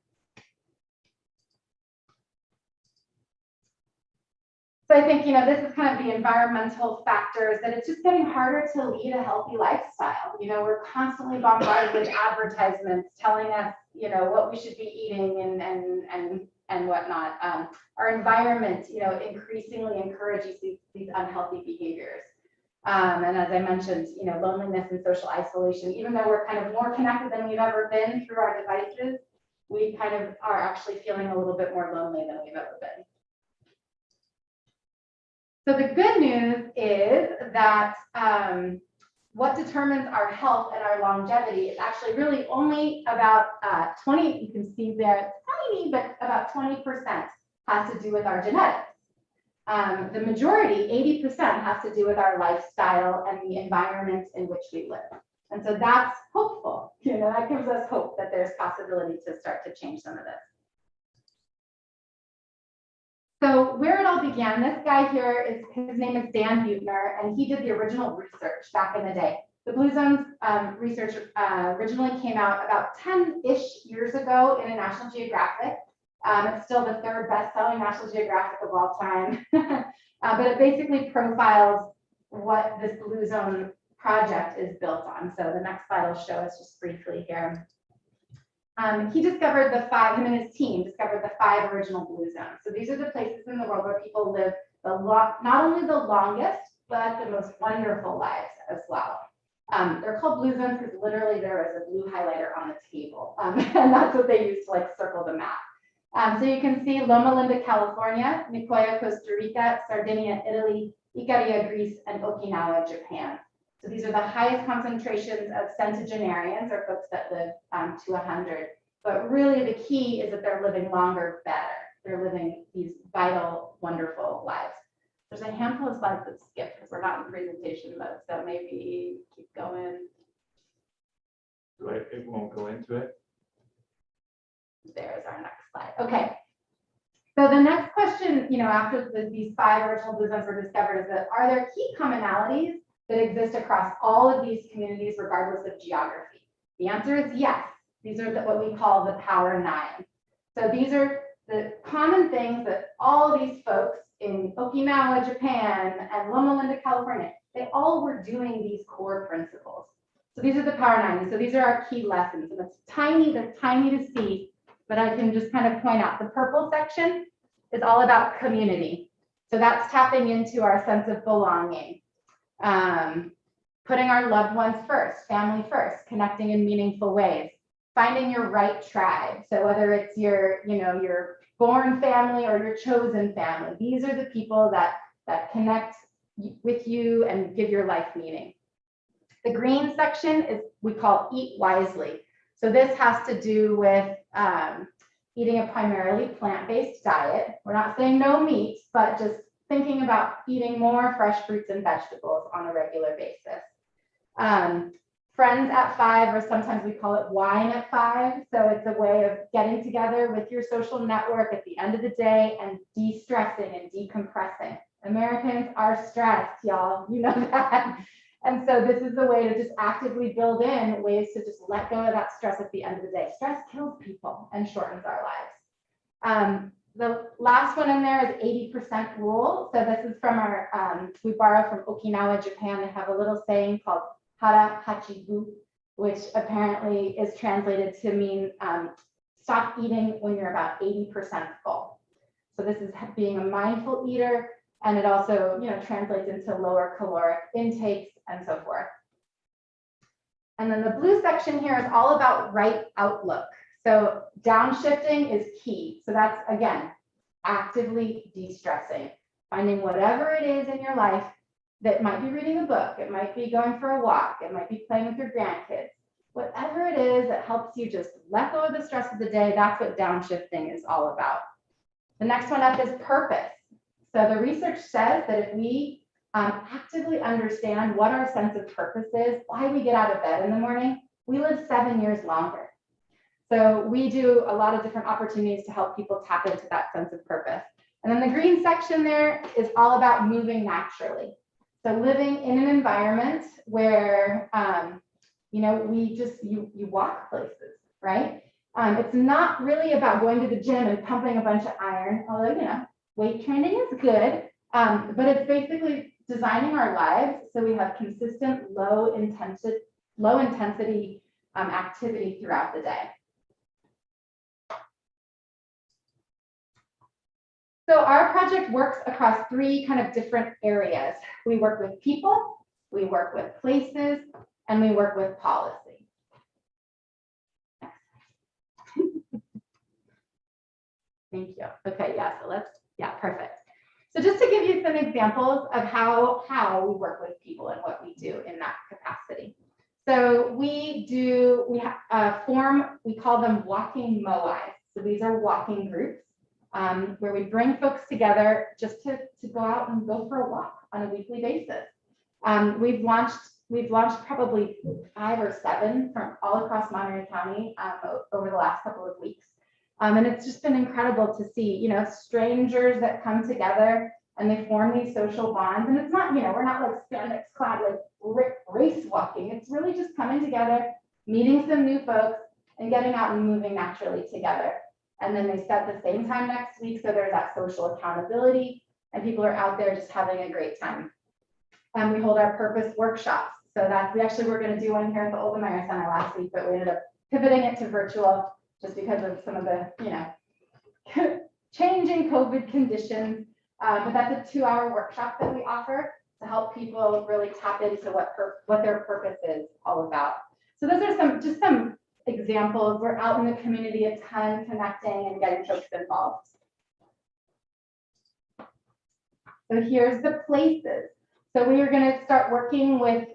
Speaker 12: So I think, this is kind of the environmental factors that it's just getting harder to lead a healthy lifestyle. We're constantly bombarded with advertisements telling us, what we should be eating and whatnot. Our environment, increasingly encourages these unhealthy behaviors. And as I mentioned, loneliness and social isolation, even though we're kind of more connected than we've ever been through our devices, we kind of are actually feeling a little bit more lonely than we've ever been. So the good news is that what determines our health and our longevity is actually really only about 20, you can see there, it's tiny, but about 20% has to do with our genetics. The majority, 80%, has to do with our lifestyle and the environment in which we live. And so that's hopeful. That gives us hope that there's possibility to start to change some of this. So where it all began, this guy here, his name is Dan Buettner, and he did the original research back in the day. The Blue Zones research originally came out about 10-ish years ago in a National Geographic. It's still the third best-selling National Geographic of all time. But it basically profiles what this Blue Zone project is built on. So the next slide will show us just briefly here. He discovered him and his team discovered the 5 original blue zones. So these are the places in the world where people live not only the longest, but the most wonderful lives as well. They're called blue zones because literally there is a blue highlighter on the table. And that's what they use to like circle the map. So you can see Loma Linda, California, Nicoya, Costa Rica, Sardinia, Italy, Ikaria, Greece, and Okinawa, Japan. So these are the highest concentrations of centenarians, or folks that live to 100. But really the key is that they're living longer, better. They're living these vital, wonderful lives. There's a handful of slides that skip because we're not in presentation mode. So maybe keep going.
Speaker 3: It won't go into it.
Speaker 12: There's our next slide. Okay. So the next question, after these 5 original blue zones were discovered is that are there key commonalities that exist across all of these communities regardless of geography? The answer is yes. These are what we call the Power 9. So these are the common things that all of these folks in Okinawa, Japan, and Loma Linda, California, they all were doing these core principles. So these are the Power 9. So these are our key lessons. And it's tiny, they're tiny to see, but I can just kind of point out the purple section is all about community. So that's tapping into our sense of belonging. Putting our loved ones first, family first, connecting in meaningful ways, finding your right tribe. So whether it's your born family or your chosen family, these are the people that connect with you and give your life meaning. The green section is we call eat wisely. So this has to do with eating a primarily plant-based diet. We're not saying no meat, but just thinking about eating more fresh fruits and vegetables on a regular basis. Friends at 5, or sometimes we call it wine at 5. So it's a way of getting together with your social network at the end of the day and de-stressing and decompressing. Americans are stressed, y'all, you know that. And so this is the way to just actively build in ways to just let go of that stress at the end of the day. Stress kills people and shortens our lives. The last one in there is 80% rule. So this is from our, we borrow from Okinawa, Japan. They have a little saying called hara hachibu, which apparently is translated to mean stop eating when you're about 80% full. So this is being a mindful eater, and it also translates into lower caloric intakes and so forth. And then the blue section here is all about right outlook. So downshifting is key. So that's, again, actively de-stressing, finding whatever it is in your life that might be reading a book, it might be going for a walk, it might be playing with your grandkids, whatever it is that helps you just let go of the stress of the day, that's what downshifting is all about. The next one up is purpose. So the research says that if we actively understand what our sense of purpose is, why we get out of bed in the morning, we live 7 years longer. So we do a lot of different opportunities to help people tap into that sense of purpose. And then the green section there is all about moving naturally. So living in an environment where, you walk places, right? It's not really about going to the gym and pumping a bunch of iron, although, weight training is good, but it's basically designing our lives so we have consistent low intensity activity throughout the day. So our project works across 3 kind of different areas. We work with people, we work with places, and we work with policy. Thank you. Okay, yeah, perfect. So just to give you some examples of how we work with people and what we do in that capacity. So we call them walking moai. So these are walking groups where we bring folks together just to go out and go for a walk on a weekly basis. We've launched probably 5 or 7 from all across Monterey County over the last couple of weeks. And it's just been incredible to see, strangers that come together and they form these social bonds. And it's not, we're not like spandex clad, like race walking. It's really just coming together, meeting some new folks and getting out and moving naturally together. and then they set the same time next week. So there's that social accountability, and people are out there just having a great time. And we hold our purpose workshops. So that's, we actually were going to do one here at the Oldenmeyer Center last week, but we ended up pivoting it to virtual just because of some of the, changing COVID conditions. But that's a 2-hour workshop that we offer to help people really tap into what their purpose is all about. So those are some examples. We're out in the community a ton, connecting and getting folks involved. So here's the places. So we are going to start working with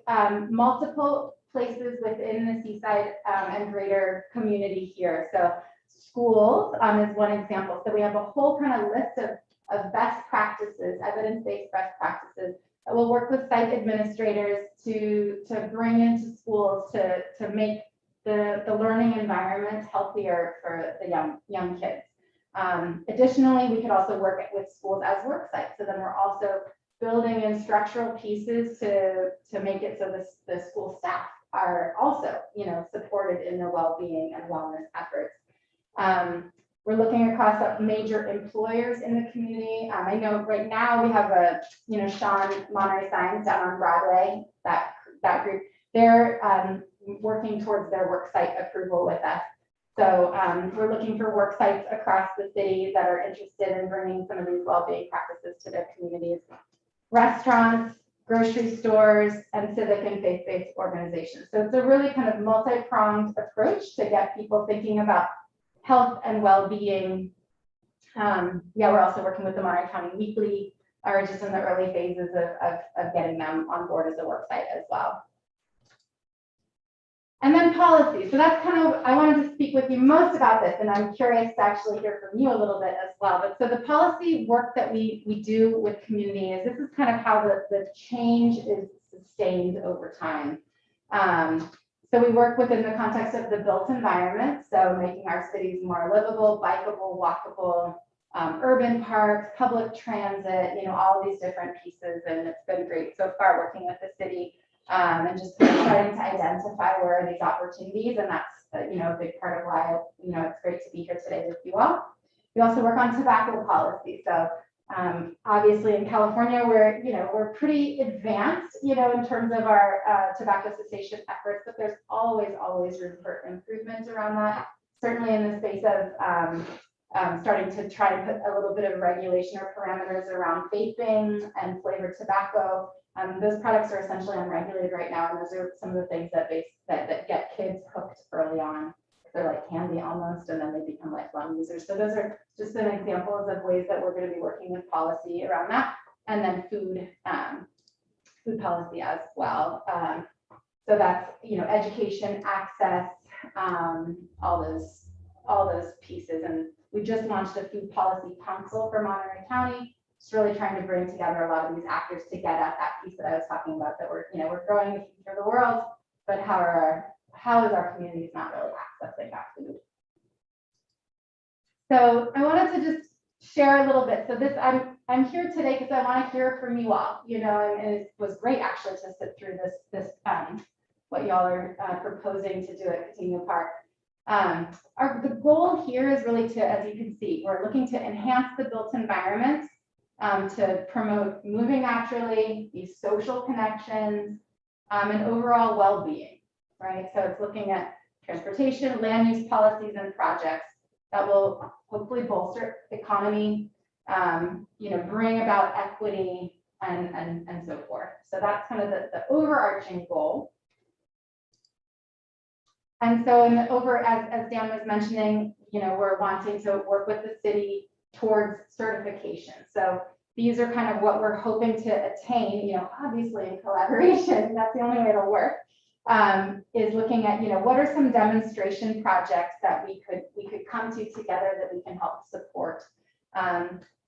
Speaker 12: multiple places within the Seaside and greater community here. So schools is one example. So we have a whole kind of list of best practices, evidence-based best practices that we'll work with site administrators to bring into schools to make the learning environment healthier for the young kids. Additionally, we could also work with schools as work sites. So then we're also building in structural pieces to make it so the school staff are also, supported in their well-being and wellness efforts. We're looking across major employers in the community. I know right now we have Sean Monterey Signs down on Broadway, that group. They're working towards their work site approval with us. So we're looking for work sites across the city that are interested in bringing some of these well-being practices to their communities. Restaurants, grocery stores, and civic and faith-based organizations. So it's a really kind of multi-pronged approach to get people thinking about health and well-being. We're also working with the Monterey County Weekly, or just in the early phases of getting them on board as a work site as well. And then policy. So that's kind of, I wanted to speak with you most about this, and I'm curious to actually hear from you a little bit as well. But so the policy work that we do with community is, this is kind of how the change is sustained over time. So we work within the context of the built environment, so making our cities more livable, bikeable, walkable, urban parks, public transit, all these different pieces. And it's been great so far working with the city and just starting to identify where are these opportunities. And that's, a big part of why, it's great to be here today with you all. We also work on tobacco policy. So obviously in California, we're pretty advanced, in terms of our tobacco cessation efforts, but there's always room for improvement around that. Certainly in the space of starting to try and put a little bit of regulation or parameters around vaping and flavored tobacco. Those products are essentially unregulated right now, and those are some of the things that get kids hooked early on. They're like candy almost, and then they become lifelong users. So those are just some examples of ways that we're going to be working with policy around that, and then food policy as well. So that's education, access, all those pieces. And we just launched a food policy council for Monterey County. It's really trying to bring together a lot of these actors to get at that piece that I was talking about, that we're growing the future of the world, but how is our communities not really accessing that food? So I wanted to just share a little bit. So this, I'm here today because I want to hear from you all, and it was great actually to sit through this what y'all are proposing to do at Coutinho Park. The goal here is really to, as you can see, we're looking to enhance the built environment, to promote moving naturally, these social connections, and overall well-being, right? So it's looking at transportation, land use policies, and projects that will hopefully bolster economy, bring about equity and so forth. So that's kind of the overarching goal. And so as Dan was mentioning, we're wanting to work with the city towards certification. So these are kind of what we're hoping to attain, obviously in collaboration, that's the only way it'll work, is looking at, what are some demonstration projects that we could come to together that we can help support.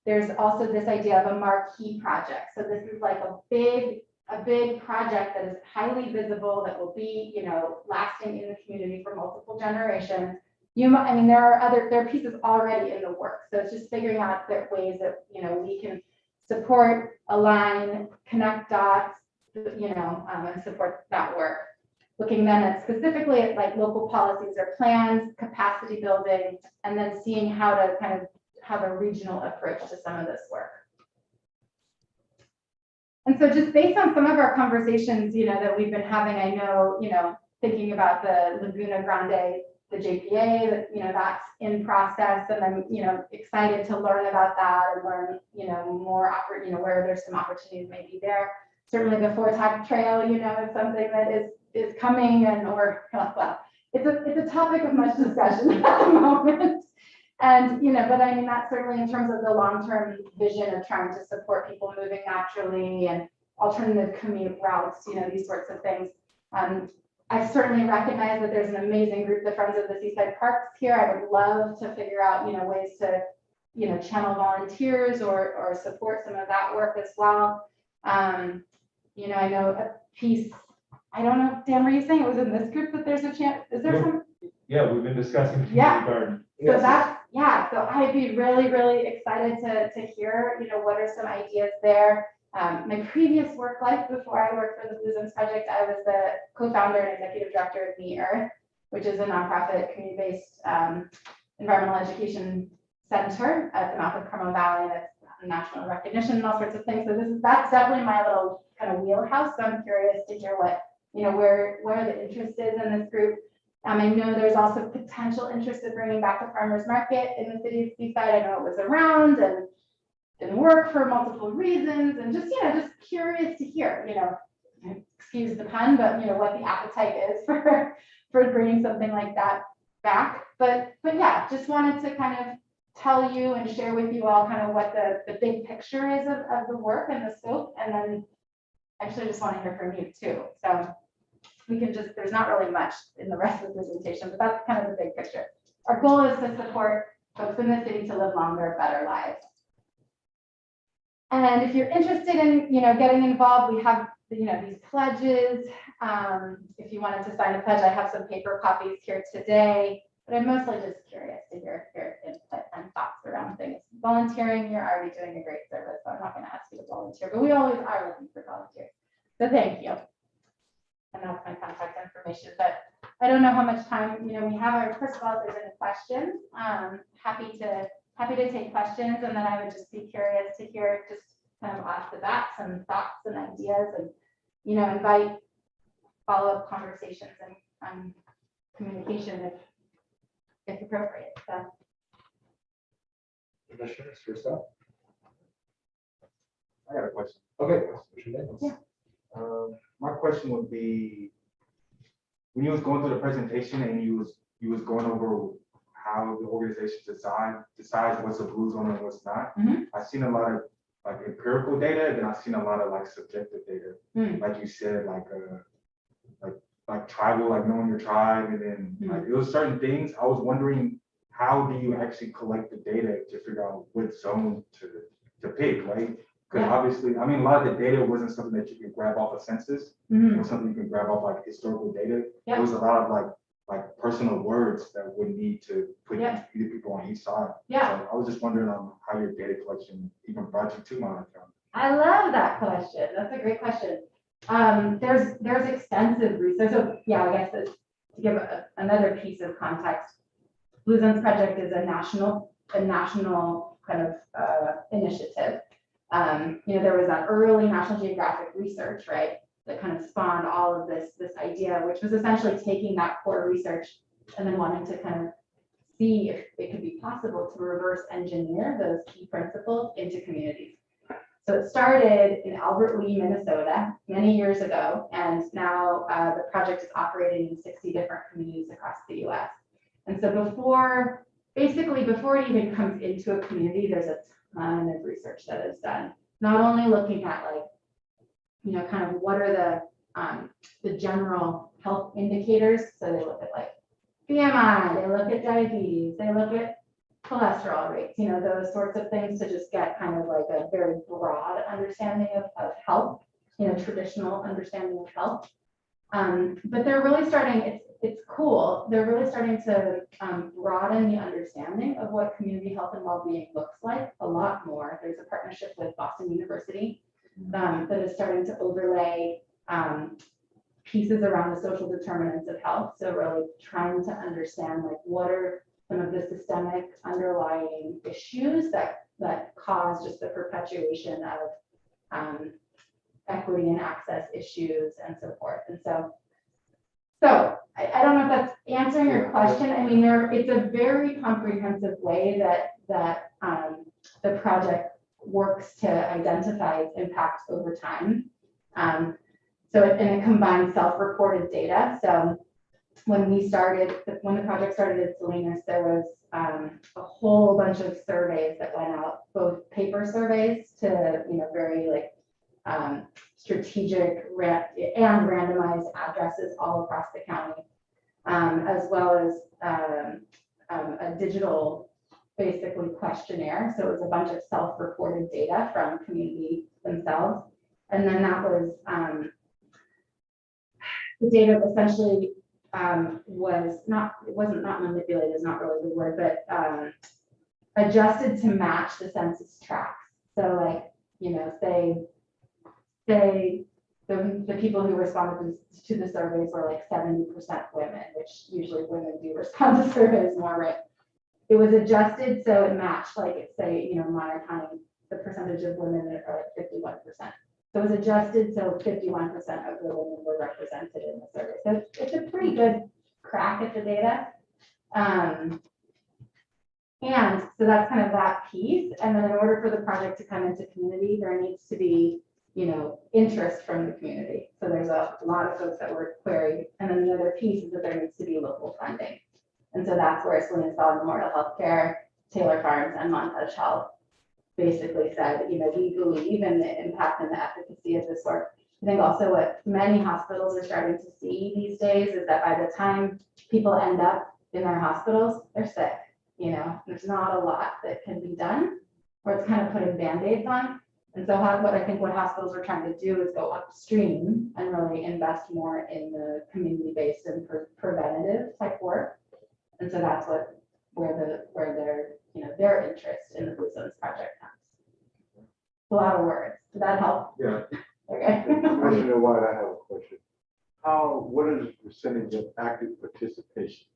Speaker 12: There's also this idea of a marquee project. So this is like a big project that is highly visible, that will be, lasting in the community for multiple generations. There are pieces already in the works. So it's just figuring out the ways that, we can support, align, connect dots, and support that work. looking then at specifically at like local policies or plans, capacity building, and then seeing how to kind of have a regional approach to some of this work. And so just based on some of our conversations, that we've been having, I know, thinking about the Laguna Grande, the JPA, that, that's in process, and I'm, excited to learn about that and learn, more, where there's some opportunities maybe there. Certainly the Fortac Trail, is something that is coming, and well, it's a topic of much discussion at the moment. And, but I mean, that's certainly in terms of the long-term vision of trying to support people moving naturally and alternative commute routes, these sorts of things. I certainly recognize that there's an amazing group, the Friends of the Seaside Parks here. I would love to figure out, ways to, channel volunteers or support some of that work as well. I know a piece, I don't know, Dan, were you saying it was in this group that there's a chance? Is there some?
Speaker 7: Yeah, we've been discussing community
Speaker 12: Yeah.
Speaker 7: garden.
Speaker 12: So so I'd be really, really excited to hear, what are some ideas there. My previous work life before I worked for the Blue Zones Project, I was the co-founder and executive director of Me Earth, which is a nonprofit community-based environmental education center at the mouth of Carmel Valley that's national recognition and all sorts of things. So that's definitely my little kind of wheelhouse. So I'm curious to hear what, where the interest is in this group. I know there's also potential interest in bringing back the farmers market in the city of Seaside. I know it was around and didn't work for multiple reasons, and just curious to hear, excuse the pun, but what the appetite is for bringing something like that back. But yeah, just wanted to kind of tell you and share with you all kind of what the big picture is of the work and the scope, and then actually just want to hear from you too. So we can there's not really much in the rest of the presentation, but that's kind of the big picture. Our goal is to support folks in the city to live longer, better lives. And if you're interested in, getting involved, we have, these pledges. If you wanted to sign a pledge, I have some paper copies here today, but I'm mostly just curious to hear your input and thoughts around things. Volunteering, you're already doing a great service, so I'm not going to ask you to volunteer, but we always are looking for volunteers. So thank you. And that's my contact information, but I don't know how much time, we have. First of all, if there's any questions, happy to take questions, and then I would just be curious to hear just kind of off the bat some thoughts and ideas, and invite follow-up conversations and communication if appropriate. So.
Speaker 6: Commissioners, first up.
Speaker 7: I got a question.
Speaker 6: Okay.
Speaker 12: Yeah.
Speaker 7: My question would be, when you was going through the presentation and you was going over how the organization decides what's a blue zone and what's not, I've seen a lot of like empirical data, and then I've seen a lot of like subjective data. Like you said, like tribal, like knowing your tribe, and then like it was certain things. I was wondering, how do you actually collect the data to figure out what zone to pick, right? Because obviously, I mean, a lot of the data wasn't something that you can grab off a census. It was something you can grab off like historical data. There was a lot of like personal words that would need to put either people on each side.
Speaker 12: Yeah.
Speaker 7: So I was just wondering how your data collection even brought you to monitoring.
Speaker 12: I love that question. That's a great question. There's extensive research. So yeah, I guess to give another piece of context, Blue Zones Project is a national kind of initiative. There was that early National Geographic research, right, that kind of spawned all of this idea, which was essentially taking that core research and then wanting to kind of see if it could be possible to reverse engineer those key principles into communities. So it started in Albert Lee, Minnesota, many years ago, and now the project is operating in 60 different communities across the U.S. And so before it even comes into a community, there's a ton of research that is done, not only looking at kind of what are the general health indicators. So they look at like BMI, they look at diabetes, they look at cholesterol rates, those sorts of things, to just get kind of like a very broad understanding of health, traditional understanding of health. But they're really starting, it's cool, they're really starting to broaden the understanding of what community health and well-being looks like a lot more. There's a partnership with Boston University that is starting to overlay pieces around the social determinants of health. So really trying to understand like what are some of the systemic underlying issues that cause just the perpetuation of equity and access issues and so forth. And so I don't know if that's answering your question. I mean, it's a very comprehensive way that the project works to identify its impact over time. So it combines self-reported data. So when the project started at Salinas, there was a whole bunch of surveys that went out, both paper surveys to, very like strategic and randomized addresses all across the county, as well as a digital, basically questionnaire. So it was a bunch of self-reported data from community themselves. And then that was the data essentially wasn't manipulated is not really the word, but adjusted to match the census tracts. So like, say the people who responded to the surveys were like 70% women, which usually women do respond to surveys more, right? It was adjusted so it matched, like it say, Monterey County, the percentage of women are like 51%. So it was adjusted so 51% of the women were represented in the survey. So it's a pretty good crack at the data. And so that's kind of that piece. And then in order for the project to come into community, there needs to be, interest from the community. So there's a lot of folks that were queried. And then the other piece is that there needs to be local funding. And so that's where Salinas Valley Memorial Healthcare, Taylor Farms, and Montage Health basically said, we believe in the impact and the efficacy of this work. I think also what many hospitals are starting to see these days is that by the time people end up in their hospitals, they're sick. There's not a lot that can be done, or it's kind of putting Band-Aids on. And so what hospitals are trying to do is go upstream and really invest more in the community-based and preventative type work. And so that's where their interest in the Blue Zones project comes. A lot of words. Did that help?
Speaker 11: Yeah.
Speaker 12: Okay.
Speaker 11: Commissioner White, I have a question. What is the percentage of active participation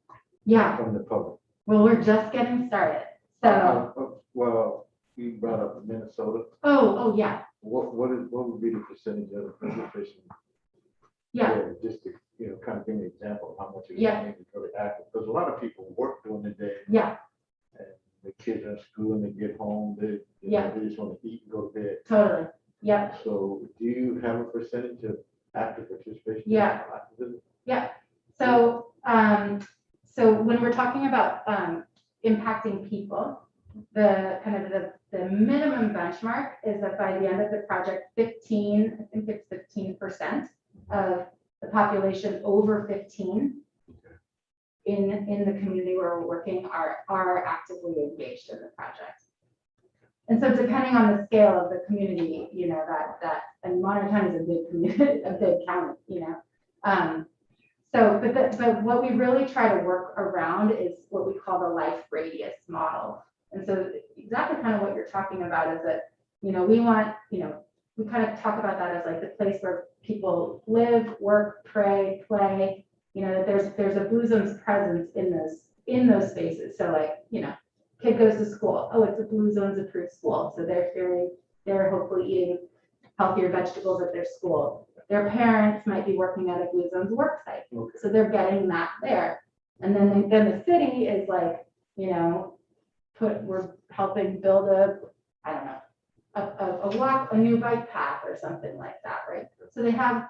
Speaker 12: Yeah.
Speaker 11: from the public?
Speaker 12: Well, we're just getting started. So.
Speaker 11: Well, you brought up Minnesota.
Speaker 12: Oh yeah.
Speaker 11: What would be the percentage of the participation?
Speaker 12: Yeah.
Speaker 11: there, just to, kind of give me an example of how much it is
Speaker 12: Yeah.
Speaker 11: maybe really active, because a lot of people work during the day.
Speaker 12: Yeah.
Speaker 11: And the kids are in school and they get home, they just want to eat and go to bed.
Speaker 12: Totally. Yeah.
Speaker 11: So do you have a percentage of active participation?
Speaker 12: Yeah. Yeah. So, so when we're talking about impacting people, the kind of the minimum benchmark is that by the end of the project, 15% of the population over 15 in the community where we're working are actively engaged in the project. And so depending on the scale of the community, and Monterey County is a big community, a big county, but what we really try to work around is what we call the life radius model. And so exactly kind of what you're talking about is that, we want, we kind of talk about that as like the place where people live, work, pray, play, that there's a Blue Zones presence in those spaces. So like, kid goes to school. Oh, it's a Blue Zones approved school. So they're hopefully eating healthier vegetables at their school. Their parents might be working at a Blue Zones work site. Okay. So they're getting that there. And then the city is like, we're helping build a new bike path or something like that, right? So they have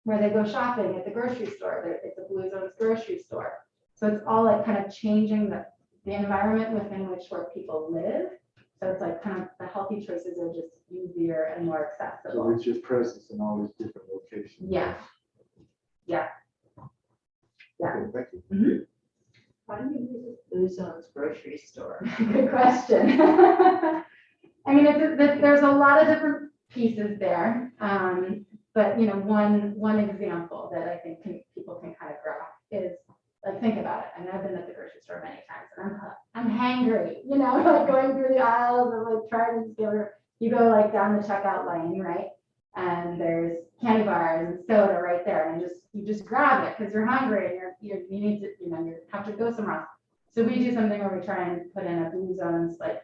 Speaker 12: where they go shopping at the grocery store. It's a Blue Zones grocery store. So it's all like kind of changing the environment within where people live. So it's like kind of the healthy choices are just easier and more accessible.
Speaker 11: So it's your presence in all these different locations.
Speaker 12: Yeah. Yeah. Yeah.
Speaker 11: Okay, thank you.
Speaker 12: Mm-hmm.
Speaker 5: Why do you use Blue Zones grocery store?
Speaker 12: Good question. I mean, there's a lot of different pieces there. But one example that I think people can kind of grasp is like, think about it. I mean, I've been at the grocery store many times and I'm hangry, like going through the aisles and like trying to get, you go like down the checkout lane, right? and there's candy bars and soda right there, and you just grab it because you're hungry and you need to, you have to go somewhere else. So we do something where we try and put in a blue zones like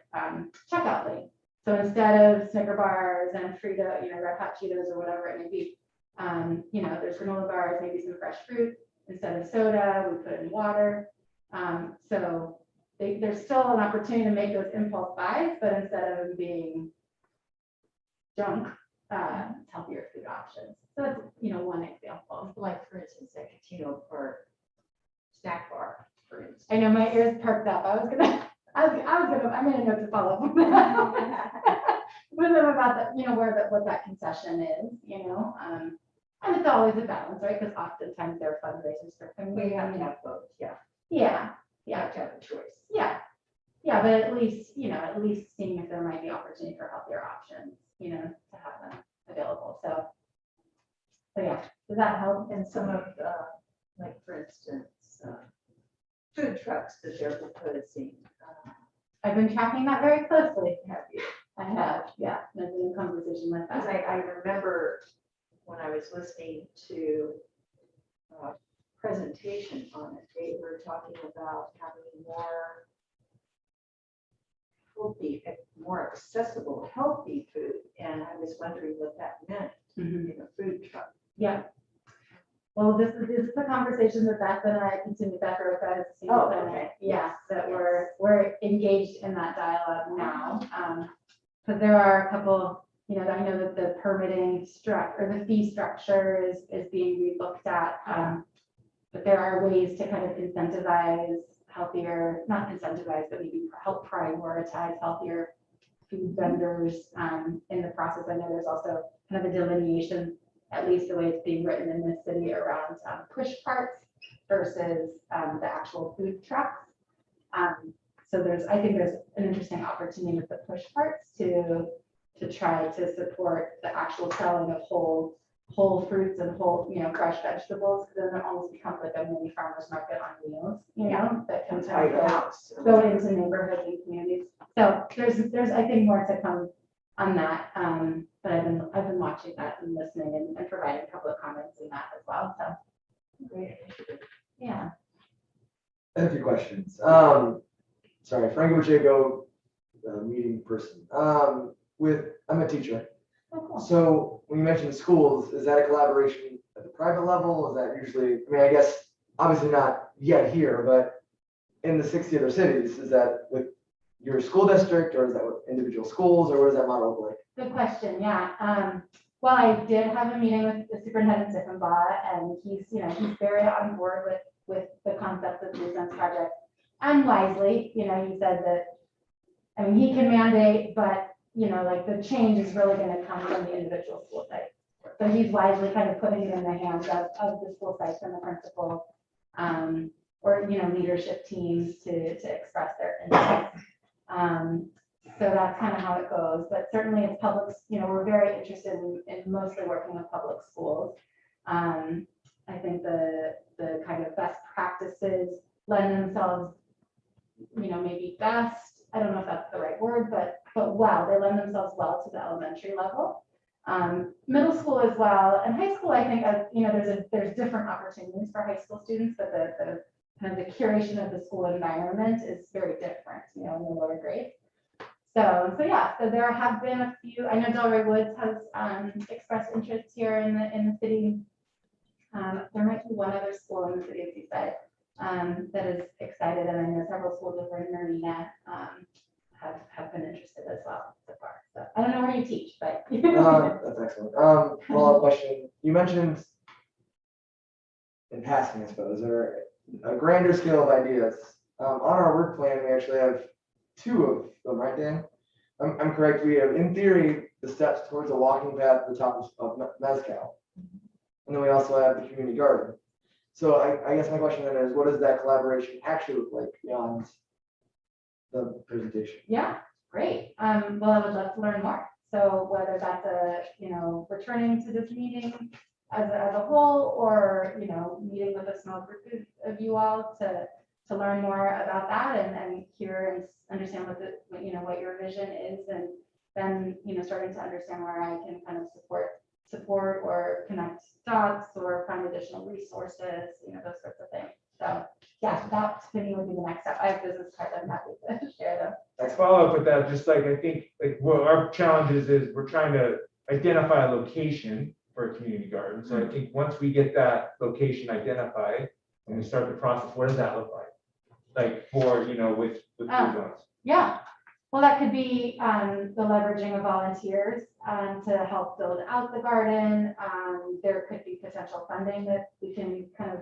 Speaker 12: checkout lane. So instead of Snicker bars and Frito, Red Hot Cheetos or whatever it may be, there's granola bars, maybe some fresh fruit. Instead of soda, we put in water. So there's still an opportunity to make those impulse buys, but instead of them being junk, it's healthier food options. So that's, one example.
Speaker 5: Like for instance, like for snack bar, for instance.
Speaker 12: I know my ears perked up. I made a note to follow up with them about that, what that concession is, and it's always a balance, right? Because oftentimes they're fundraisers for
Speaker 5: We have to have both, yeah.
Speaker 12: Yeah,
Speaker 5: You have to have a choice.
Speaker 12: yeah, but at least seeing if there might be opportunity for healthier options, to have them available. So yeah, does that help?
Speaker 5: And some of the, like for instance, food trucks that they're proposing.
Speaker 12: I've been tracking that very closely. Have you? I have, yeah. There's been a conversation with
Speaker 5: Because
Speaker 12: that.
Speaker 5: I remember when I was listening to presentation on it, they were talking about having more healthy, more accessible, healthy food. And I was wondering what that meant in a food truck.
Speaker 12: Yeah. Well, this is a conversation that Beth and I continue, Beth Roca,
Speaker 5: Oh, okay.
Speaker 12: Yeah, that we're engaged in that dialogue now. Because there are a couple, I know that the permitting the fee structure is being relooked at. But there are ways to kind of incentivize healthier, not incentivize, but maybe help prioritize healthier food vendors in the process. I know there's also kind of a delineation, at least the way it's being written in this city, around push carts versus the actual food trucks. So I think there's an interesting opportunity with the push carts to try to support the actual selling of whole fruits and whole, fresh vegetables, because then it almost becomes like a mini farmer's market on wheels, that can kind of go into neighborhoods and communities. So there's I think more to come on that. But I've been watching that and listening and providing a couple of comments in that as well. So
Speaker 5: Great.
Speaker 12: yeah.
Speaker 6: I have a few questions. Sorry, Frank Pacheco, meeting person. I'm a teacher.
Speaker 12: Oh, cool.
Speaker 6: So when you mentioned schools, is that a collaboration at the private level? Is that usually, I guess, obviously not yet here, but in the 60 other cities, is that with your school district, or is that with individual schools, or what does that model look like?
Speaker 12: Good question. Yeah. Well, I did have a meeting with the superintendent Ziffenbaugh, and he's very on board with the concept of the Bluegrass Project. And wisely, he said that, he can mandate, but like the change is really going to come from the individual school site. So he's wisely kind of putting it in the hands of the school sites and the principal, or leadership teams to express their interest. So that's kind of how it goes. But certainly as public, we're very interested in mostly working with public schools. I think the kind of best practices lend themselves, maybe best, I don't know if that's the right word, but wow, they lend themselves well to the elementary level. Middle school as well, and high school, I think, there's different opportunities for high school students, but the kind of the curation of the school environment is very different, in the lower grades. So yeah, so there have been a few. I know Delray Woods has expressed interest here in the city. There might be one other school in the city of Seaside that is excited, and I know several schools over in Marina have been interested as well so far. So I don't know where you teach, but
Speaker 6: That's excellent. Follow-up question. You mentioned in passing, I suppose, or a grander scale of ideas. On our work plan, we actually have 2 of them, right, Dan? I'm correct. We have, in theory, the steps towards a walking path to the top of Mezcal. And then we also have the community garden. So I guess my question then is, what does that collaboration actually look like beyond the presentation?
Speaker 12: Yeah, great. Well, I would love to learn more. So whether that's returning to this meeting as a whole, or meeting with a small group of you all to learn more about that and hear and understand what your vision is, and then starting to understand where I can kind of support support or connect dots or find additional resources, those sorts of things. So yeah, that to me would be the next step. I have business cards, I'm happy to share them.
Speaker 3: Let's follow up with that, just like, I think, like, what our challenge is we're trying to identify a location for a community garden. So I think once we get that location identified and we start the process, what does that look like? Like for, with blue zones?
Speaker 12: Yeah, well, that could be the leveraging of volunteers to help build out the garden. There could be potential funding that we can kind of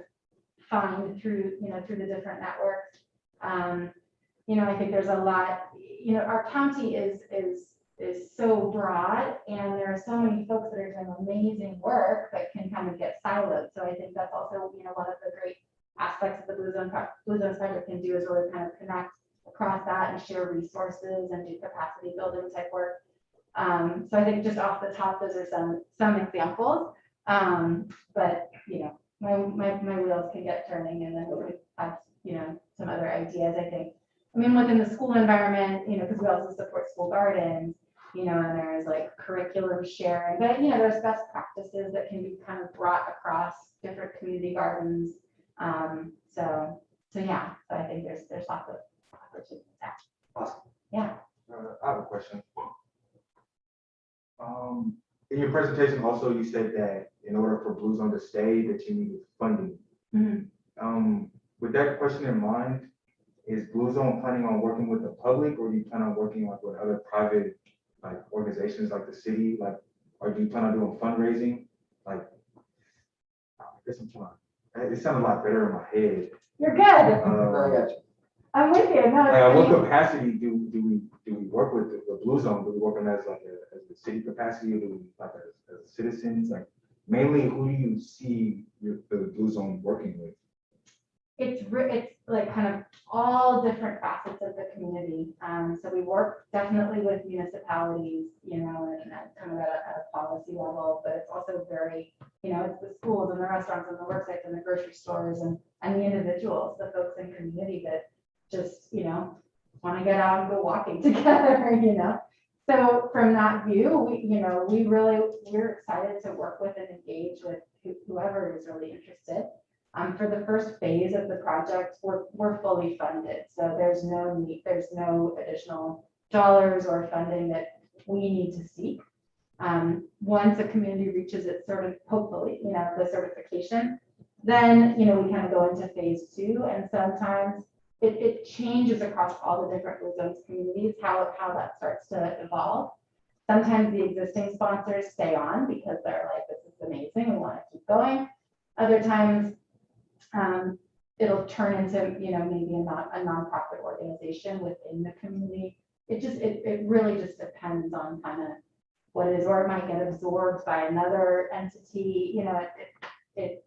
Speaker 12: find through the different networks. I think there's a lot, our county is so broad, and there are so many folks that are doing amazing work that can kind of get siloed. So I think that's also, one of the great aspects of the Blue Zones Project can do is really kind of connect across that and share resources and do capacity building type work. So I think just off the top, those are some examples. But my wheels can get turning, and then we could have some other ideas. I think, within the school environment, because we also support school gardens, and there's like curriculum sharing, but there's best practices that can be kind of brought across different community gardens. So I think there's lots of opportunities there.
Speaker 7: Awesome.
Speaker 12: Yeah.
Speaker 7: I have a question. In your presentation, also, you said that in order for Blue Zone to stay, that you needed funding.
Speaker 12: Mm-hmm.
Speaker 7: With that question in mind, is Blue Zone planning on working with the public, or do you plan on working like with other private organizations like the city? Or do you plan on doing fundraising? I guess I'm trying. It sounded a lot better in my head.
Speaker 12: You're good.
Speaker 6: I got you.
Speaker 12: I'm with you. No,
Speaker 7: At what capacity do we work with the Blue Zone? Do we work on as a city capacity, or do we as citizens? Mainly, who do you see the Blue Zone working with?
Speaker 12: It's like kind of all different facets of the community. So we work definitely with municipalities, and kind of at a policy level, but it's also very, it's the schools and the restaurants and the work sites and the grocery stores and the individuals, the folks in community that just, want to get out and go walking together, So from that view, we're excited to work with and engage with whoever is really interested. For the first phase of the project, we're fully funded. So there's no additional dollars or funding that we need to seek. Once a community reaches its hopefully, the certification, then, we kind of go into phase 2, and sometimes it changes across all the different Blue Zones communities, how that starts to evolve. Sometimes the existing sponsors stay on because they're like, this is amazing, we want to keep going. Other times, it'll turn into, maybe a nonprofit organization within the community. It really just depends on kind of what it is, or it might get absorbed by another entity, it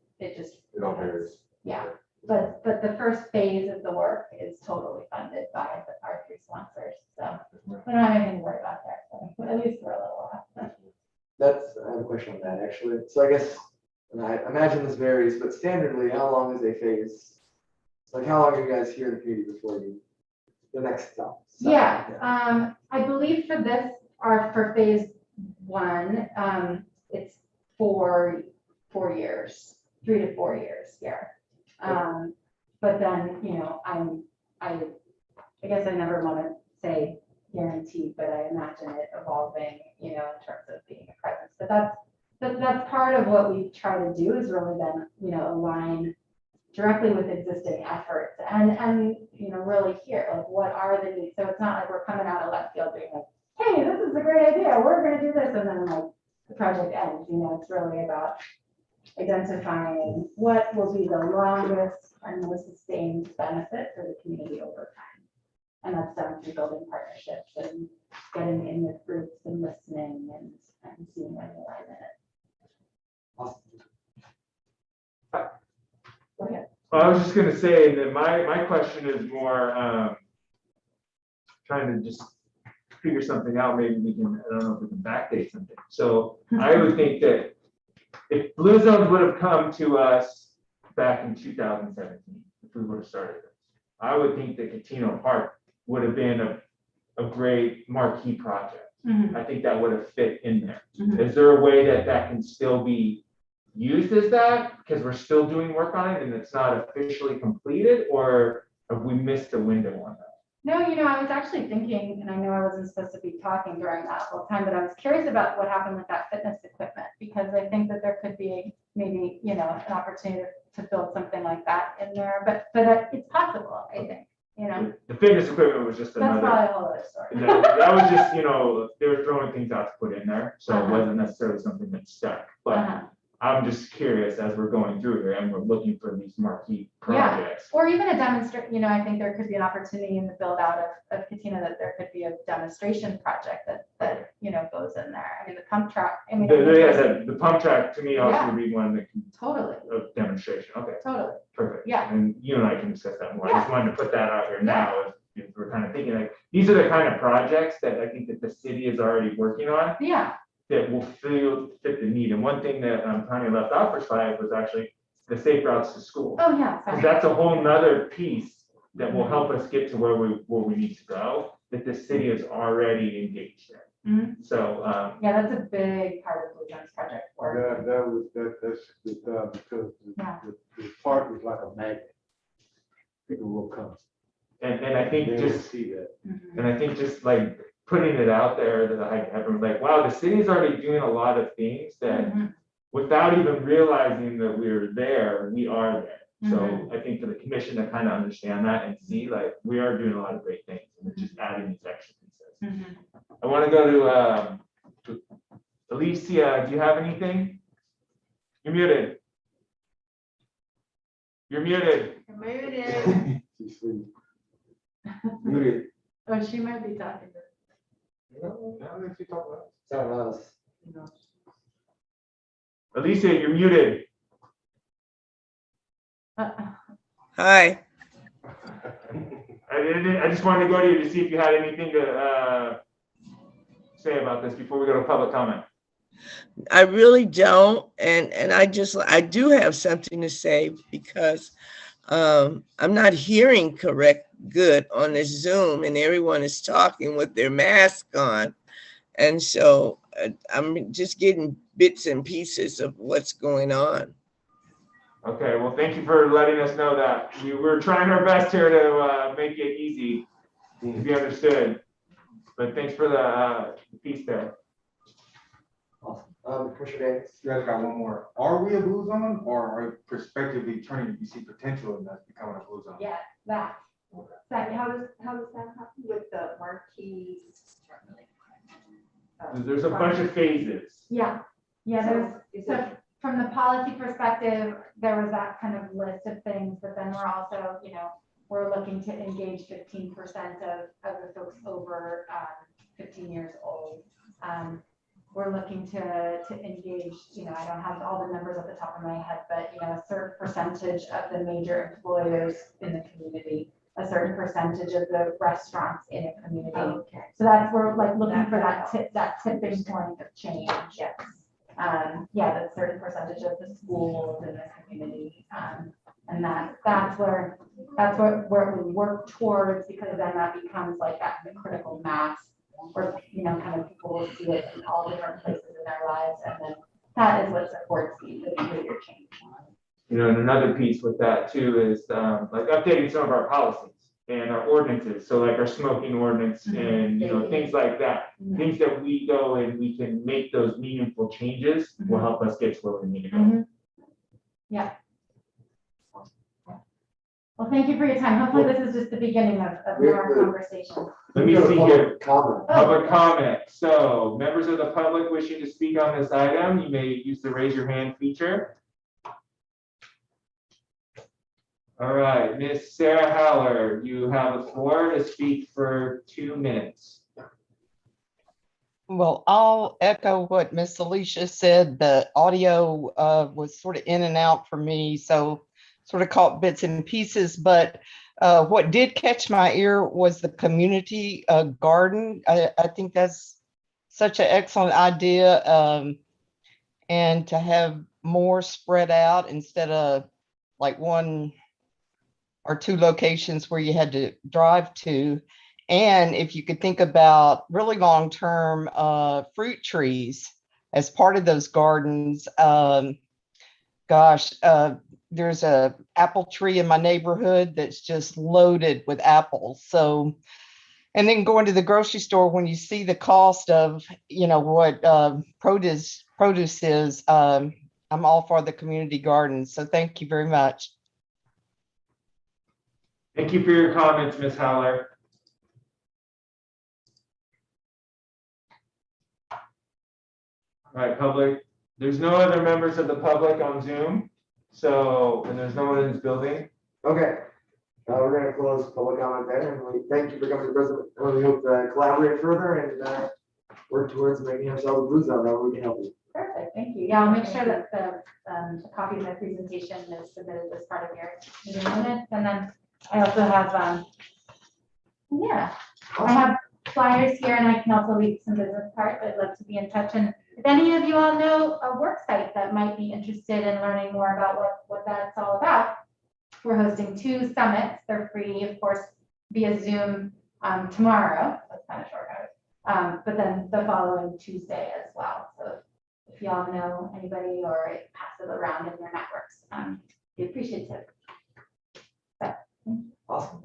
Speaker 7: all varies.
Speaker 12: Yeah. But the first phase of the work is totally funded by our 3 sponsors. So we don't have anything to worry about there. So at least for a little while.
Speaker 6: I have a question on that, actually. So I guess, and I imagine this varies, but standardly, how long is a phase? How long are you guys here in the community before the next stop?
Speaker 12: Yeah. I believe for phase 1, it's 4 years, 3 to 4 years here. But then, I guess I never want to say guaranteed, but I imagine it evolving, in terms of being a presence. But that's part of what we try to do, is really then, align directly with existing efforts and really hear what are the needs. So it's not like we're coming out of left field being like, hey, this is a great idea, we're going to do this, and then the project ends. It's really about identifying what will be the longest and most sustained benefit for the community over time. And that's done through building partnerships and getting in with groups and listening and seeing where they lie in it. Go ahead.
Speaker 3: Well, I was just gonna say that my question is more trying to just figure something out. Maybe we can, I don't know if we can backdate something. So I would think that if Blue Zones would have come to us back in 2017, if we would have started this, I would think that Catino Park would have been a great marquee project.
Speaker 12: Mhm.
Speaker 3: I think that would have fit in there.
Speaker 12: Mhm.
Speaker 3: Is there a way that that can still be used as that? Because we're still doing work on it and it's not officially completed, or have we missed a window on that?
Speaker 12: No, I was actually thinking, and I know I wasn't supposed to be talking during that whole time, but I was curious about what happened with that fitness equipment, because I think that there could be maybe, an opportunity to build something like that in there, but it's possible, I think,
Speaker 3: The fitness equipment was just
Speaker 12: That's
Speaker 3: another.
Speaker 12: probably a whole other story.
Speaker 3: That was just, they were throwing things out to put in there, so it
Speaker 12: Uh-huh.
Speaker 3: wasn't necessarily something that stuck. But
Speaker 12: Uh-huh.
Speaker 3: I'm just curious as we're going through here and we're looking for these marquee
Speaker 12: Yeah.
Speaker 3: projects.
Speaker 12: Or even a demonstrate, I think there could be an opportunity in the build out of Katina that there could be a demonstration project that goes in there. I mean, the pump track, I mean.
Speaker 3: The pump track to me also
Speaker 12: Yeah.
Speaker 3: would be one that can,
Speaker 12: Totally,
Speaker 3: of demonstration, okay,
Speaker 12: totally.
Speaker 3: perfect.
Speaker 12: Yeah.
Speaker 3: And you and I can discuss that more. I
Speaker 12: Yeah.
Speaker 3: just wanted to put that out here now, if we're kind of thinking like, these are the kind of projects that I think that the city is already working on.
Speaker 12: Yeah.
Speaker 3: That will fit the need. And one thing that Tanya left off for slide was actually the safe routes to school.
Speaker 12: Oh, yeah.
Speaker 3: Because
Speaker 12: Sorry.
Speaker 3: that's a whole nother piece that will help us get to where we need to go, that the city is already engaged in.
Speaker 12: Mhm.
Speaker 3: So,
Speaker 12: Yeah, that's a big part of the Bluegrass Project work.
Speaker 11: That's because
Speaker 12: Yeah.
Speaker 11: the park is like a magnet. People will come.
Speaker 3: and I think
Speaker 11: They will
Speaker 3: just,
Speaker 11: see that.
Speaker 12: Mhm.
Speaker 3: and I think just like putting it out there that everyone's like, wow, the city's already doing a lot of things that
Speaker 12: Mhm.
Speaker 3: without even realizing that we're there, we are there. So
Speaker 12: Mhm.
Speaker 3: I think for the commission to kind of understand that and see, like, we are doing a lot of great things, and we're just adding these extra pieces.
Speaker 12: Mhm.
Speaker 3: I want to go to Alicia, do you have anything? You're muted. You're muted.
Speaker 12: Muted.
Speaker 11: She's sweet.
Speaker 3: Muted.
Speaker 12: Oh, she might be talking.
Speaker 6: Someone else.
Speaker 3: Alicia, you're muted.
Speaker 9: Hi.
Speaker 3: I just wanted to go to you to see if you had anything to say about this before we go to public comment.
Speaker 9: I really don't, and I do have something to say because I'm not hearing good on this Zoom, and everyone is talking with their mask on, and so I'm just getting bits and pieces of what's going on.
Speaker 3: Okay, well, thank you for letting us know that. We're trying our best here to make it easy to be understood, but thanks for the piece there.
Speaker 6: Awesome. Commissioner Davis.
Speaker 7: You guys got one more. Are we a blue zone, or are prospectively turning, you see potential in us becoming a blue zone?
Speaker 12: Yeah, that. How does that happen?
Speaker 5: With the marquees.
Speaker 3: There's a bunch of phases.
Speaker 12: Yeah, there's,
Speaker 5: Is
Speaker 12: so
Speaker 5: it-
Speaker 12: from the policy perspective, there was that kind of list of things, but then we're also, we're looking to engage 15% of the folks over 15 years old. We're looking to engage, I don't have all the numbers at the top of my head, but, a certain percentage of the major employers in the community, a certain percentage of the restaurants in a community.
Speaker 5: Okay.
Speaker 12: So that's, we're like looking for that tipping point of change. Yes. That certain percentage of the schools in the community. And that's where we work towards, because then that becomes like that critical mass where, kind of people will see it in all different places in their lives. And then that is what supports the behavior change.
Speaker 3: And another piece with that too is like updating some of our policies and our ordinances. So like our smoking ordinance and, things like that. Things that we go and we can make those meaningful changes will help us get to where we need to go.
Speaker 12: Yeah. Well, thank you for your time. Hopefully this is just the beginning of more conversation.
Speaker 3: Let me see here.
Speaker 6: Comment.
Speaker 3: Public comment. So members of the public wishing to speak on this item, you may use the raise your hand feature. All right, Miss Sarah Haller, you have the floor to speak for 2 minutes.
Speaker 14: Well, I'll echo what Miss Alicia said. The audio was sort of in and out for me, so sort of caught bits and pieces. But what did catch my ear was the community garden. I think that's such an excellent idea, and to have more spread out instead of like 1 or 2 locations where you had to drive to. And if you could think about really long-term fruit trees as part of those gardens, there's a apple tree in my neighborhood that's just loaded with apples. So, and then going to the grocery store, when you see the cost of, what produce is, I'm all for the community gardens. So thank you very much.
Speaker 3: Thank you for your comments, Ms. Howler. All right, public, there's no other members of the public on Zoom. So, and there's no one in this building.
Speaker 6: Okay, we're gonna close public comment there, and we thank you for coming to President, and we hope to collaborate further and work towards making ourselves a blue zone, however we can help you.
Speaker 12: Perfect, thank you. Yeah, I'll make sure that the copy of my presentation is submitted as part of your meeting minutes. And then I also have, I have flyers here, and I can also leave some business cards. I'd love to be in touch. And if any of you all know a work site that might be interested in learning more about what that's all about, we're hosting 2 summits. They're free, of course, via Zoom tomorrow. That's kind of short notice. But then the following Tuesday as well. So if y'all know anybody or pass it around in your networks, be appreciative.
Speaker 6: Awesome.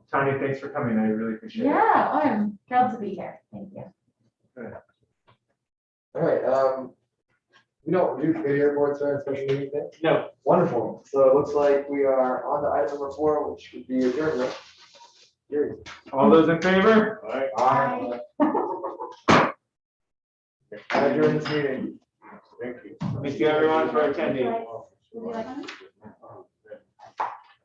Speaker 3: Tanya, thanks for coming. I really appreciate it.
Speaker 12: Yeah, I'm thrilled to be here. Thank you.
Speaker 3: Good.
Speaker 6: All right, we don't do committee reports or special meeting things?
Speaker 3: No.
Speaker 6: Wonderful. So it looks like we are on to item number 4, which would be adjournment. Here.
Speaker 3: All those in favor?
Speaker 6: Aye. I adjourn this meeting.
Speaker 2: Thank you.
Speaker 3: Thank you everyone for attending.
Speaker 12: Would you like one?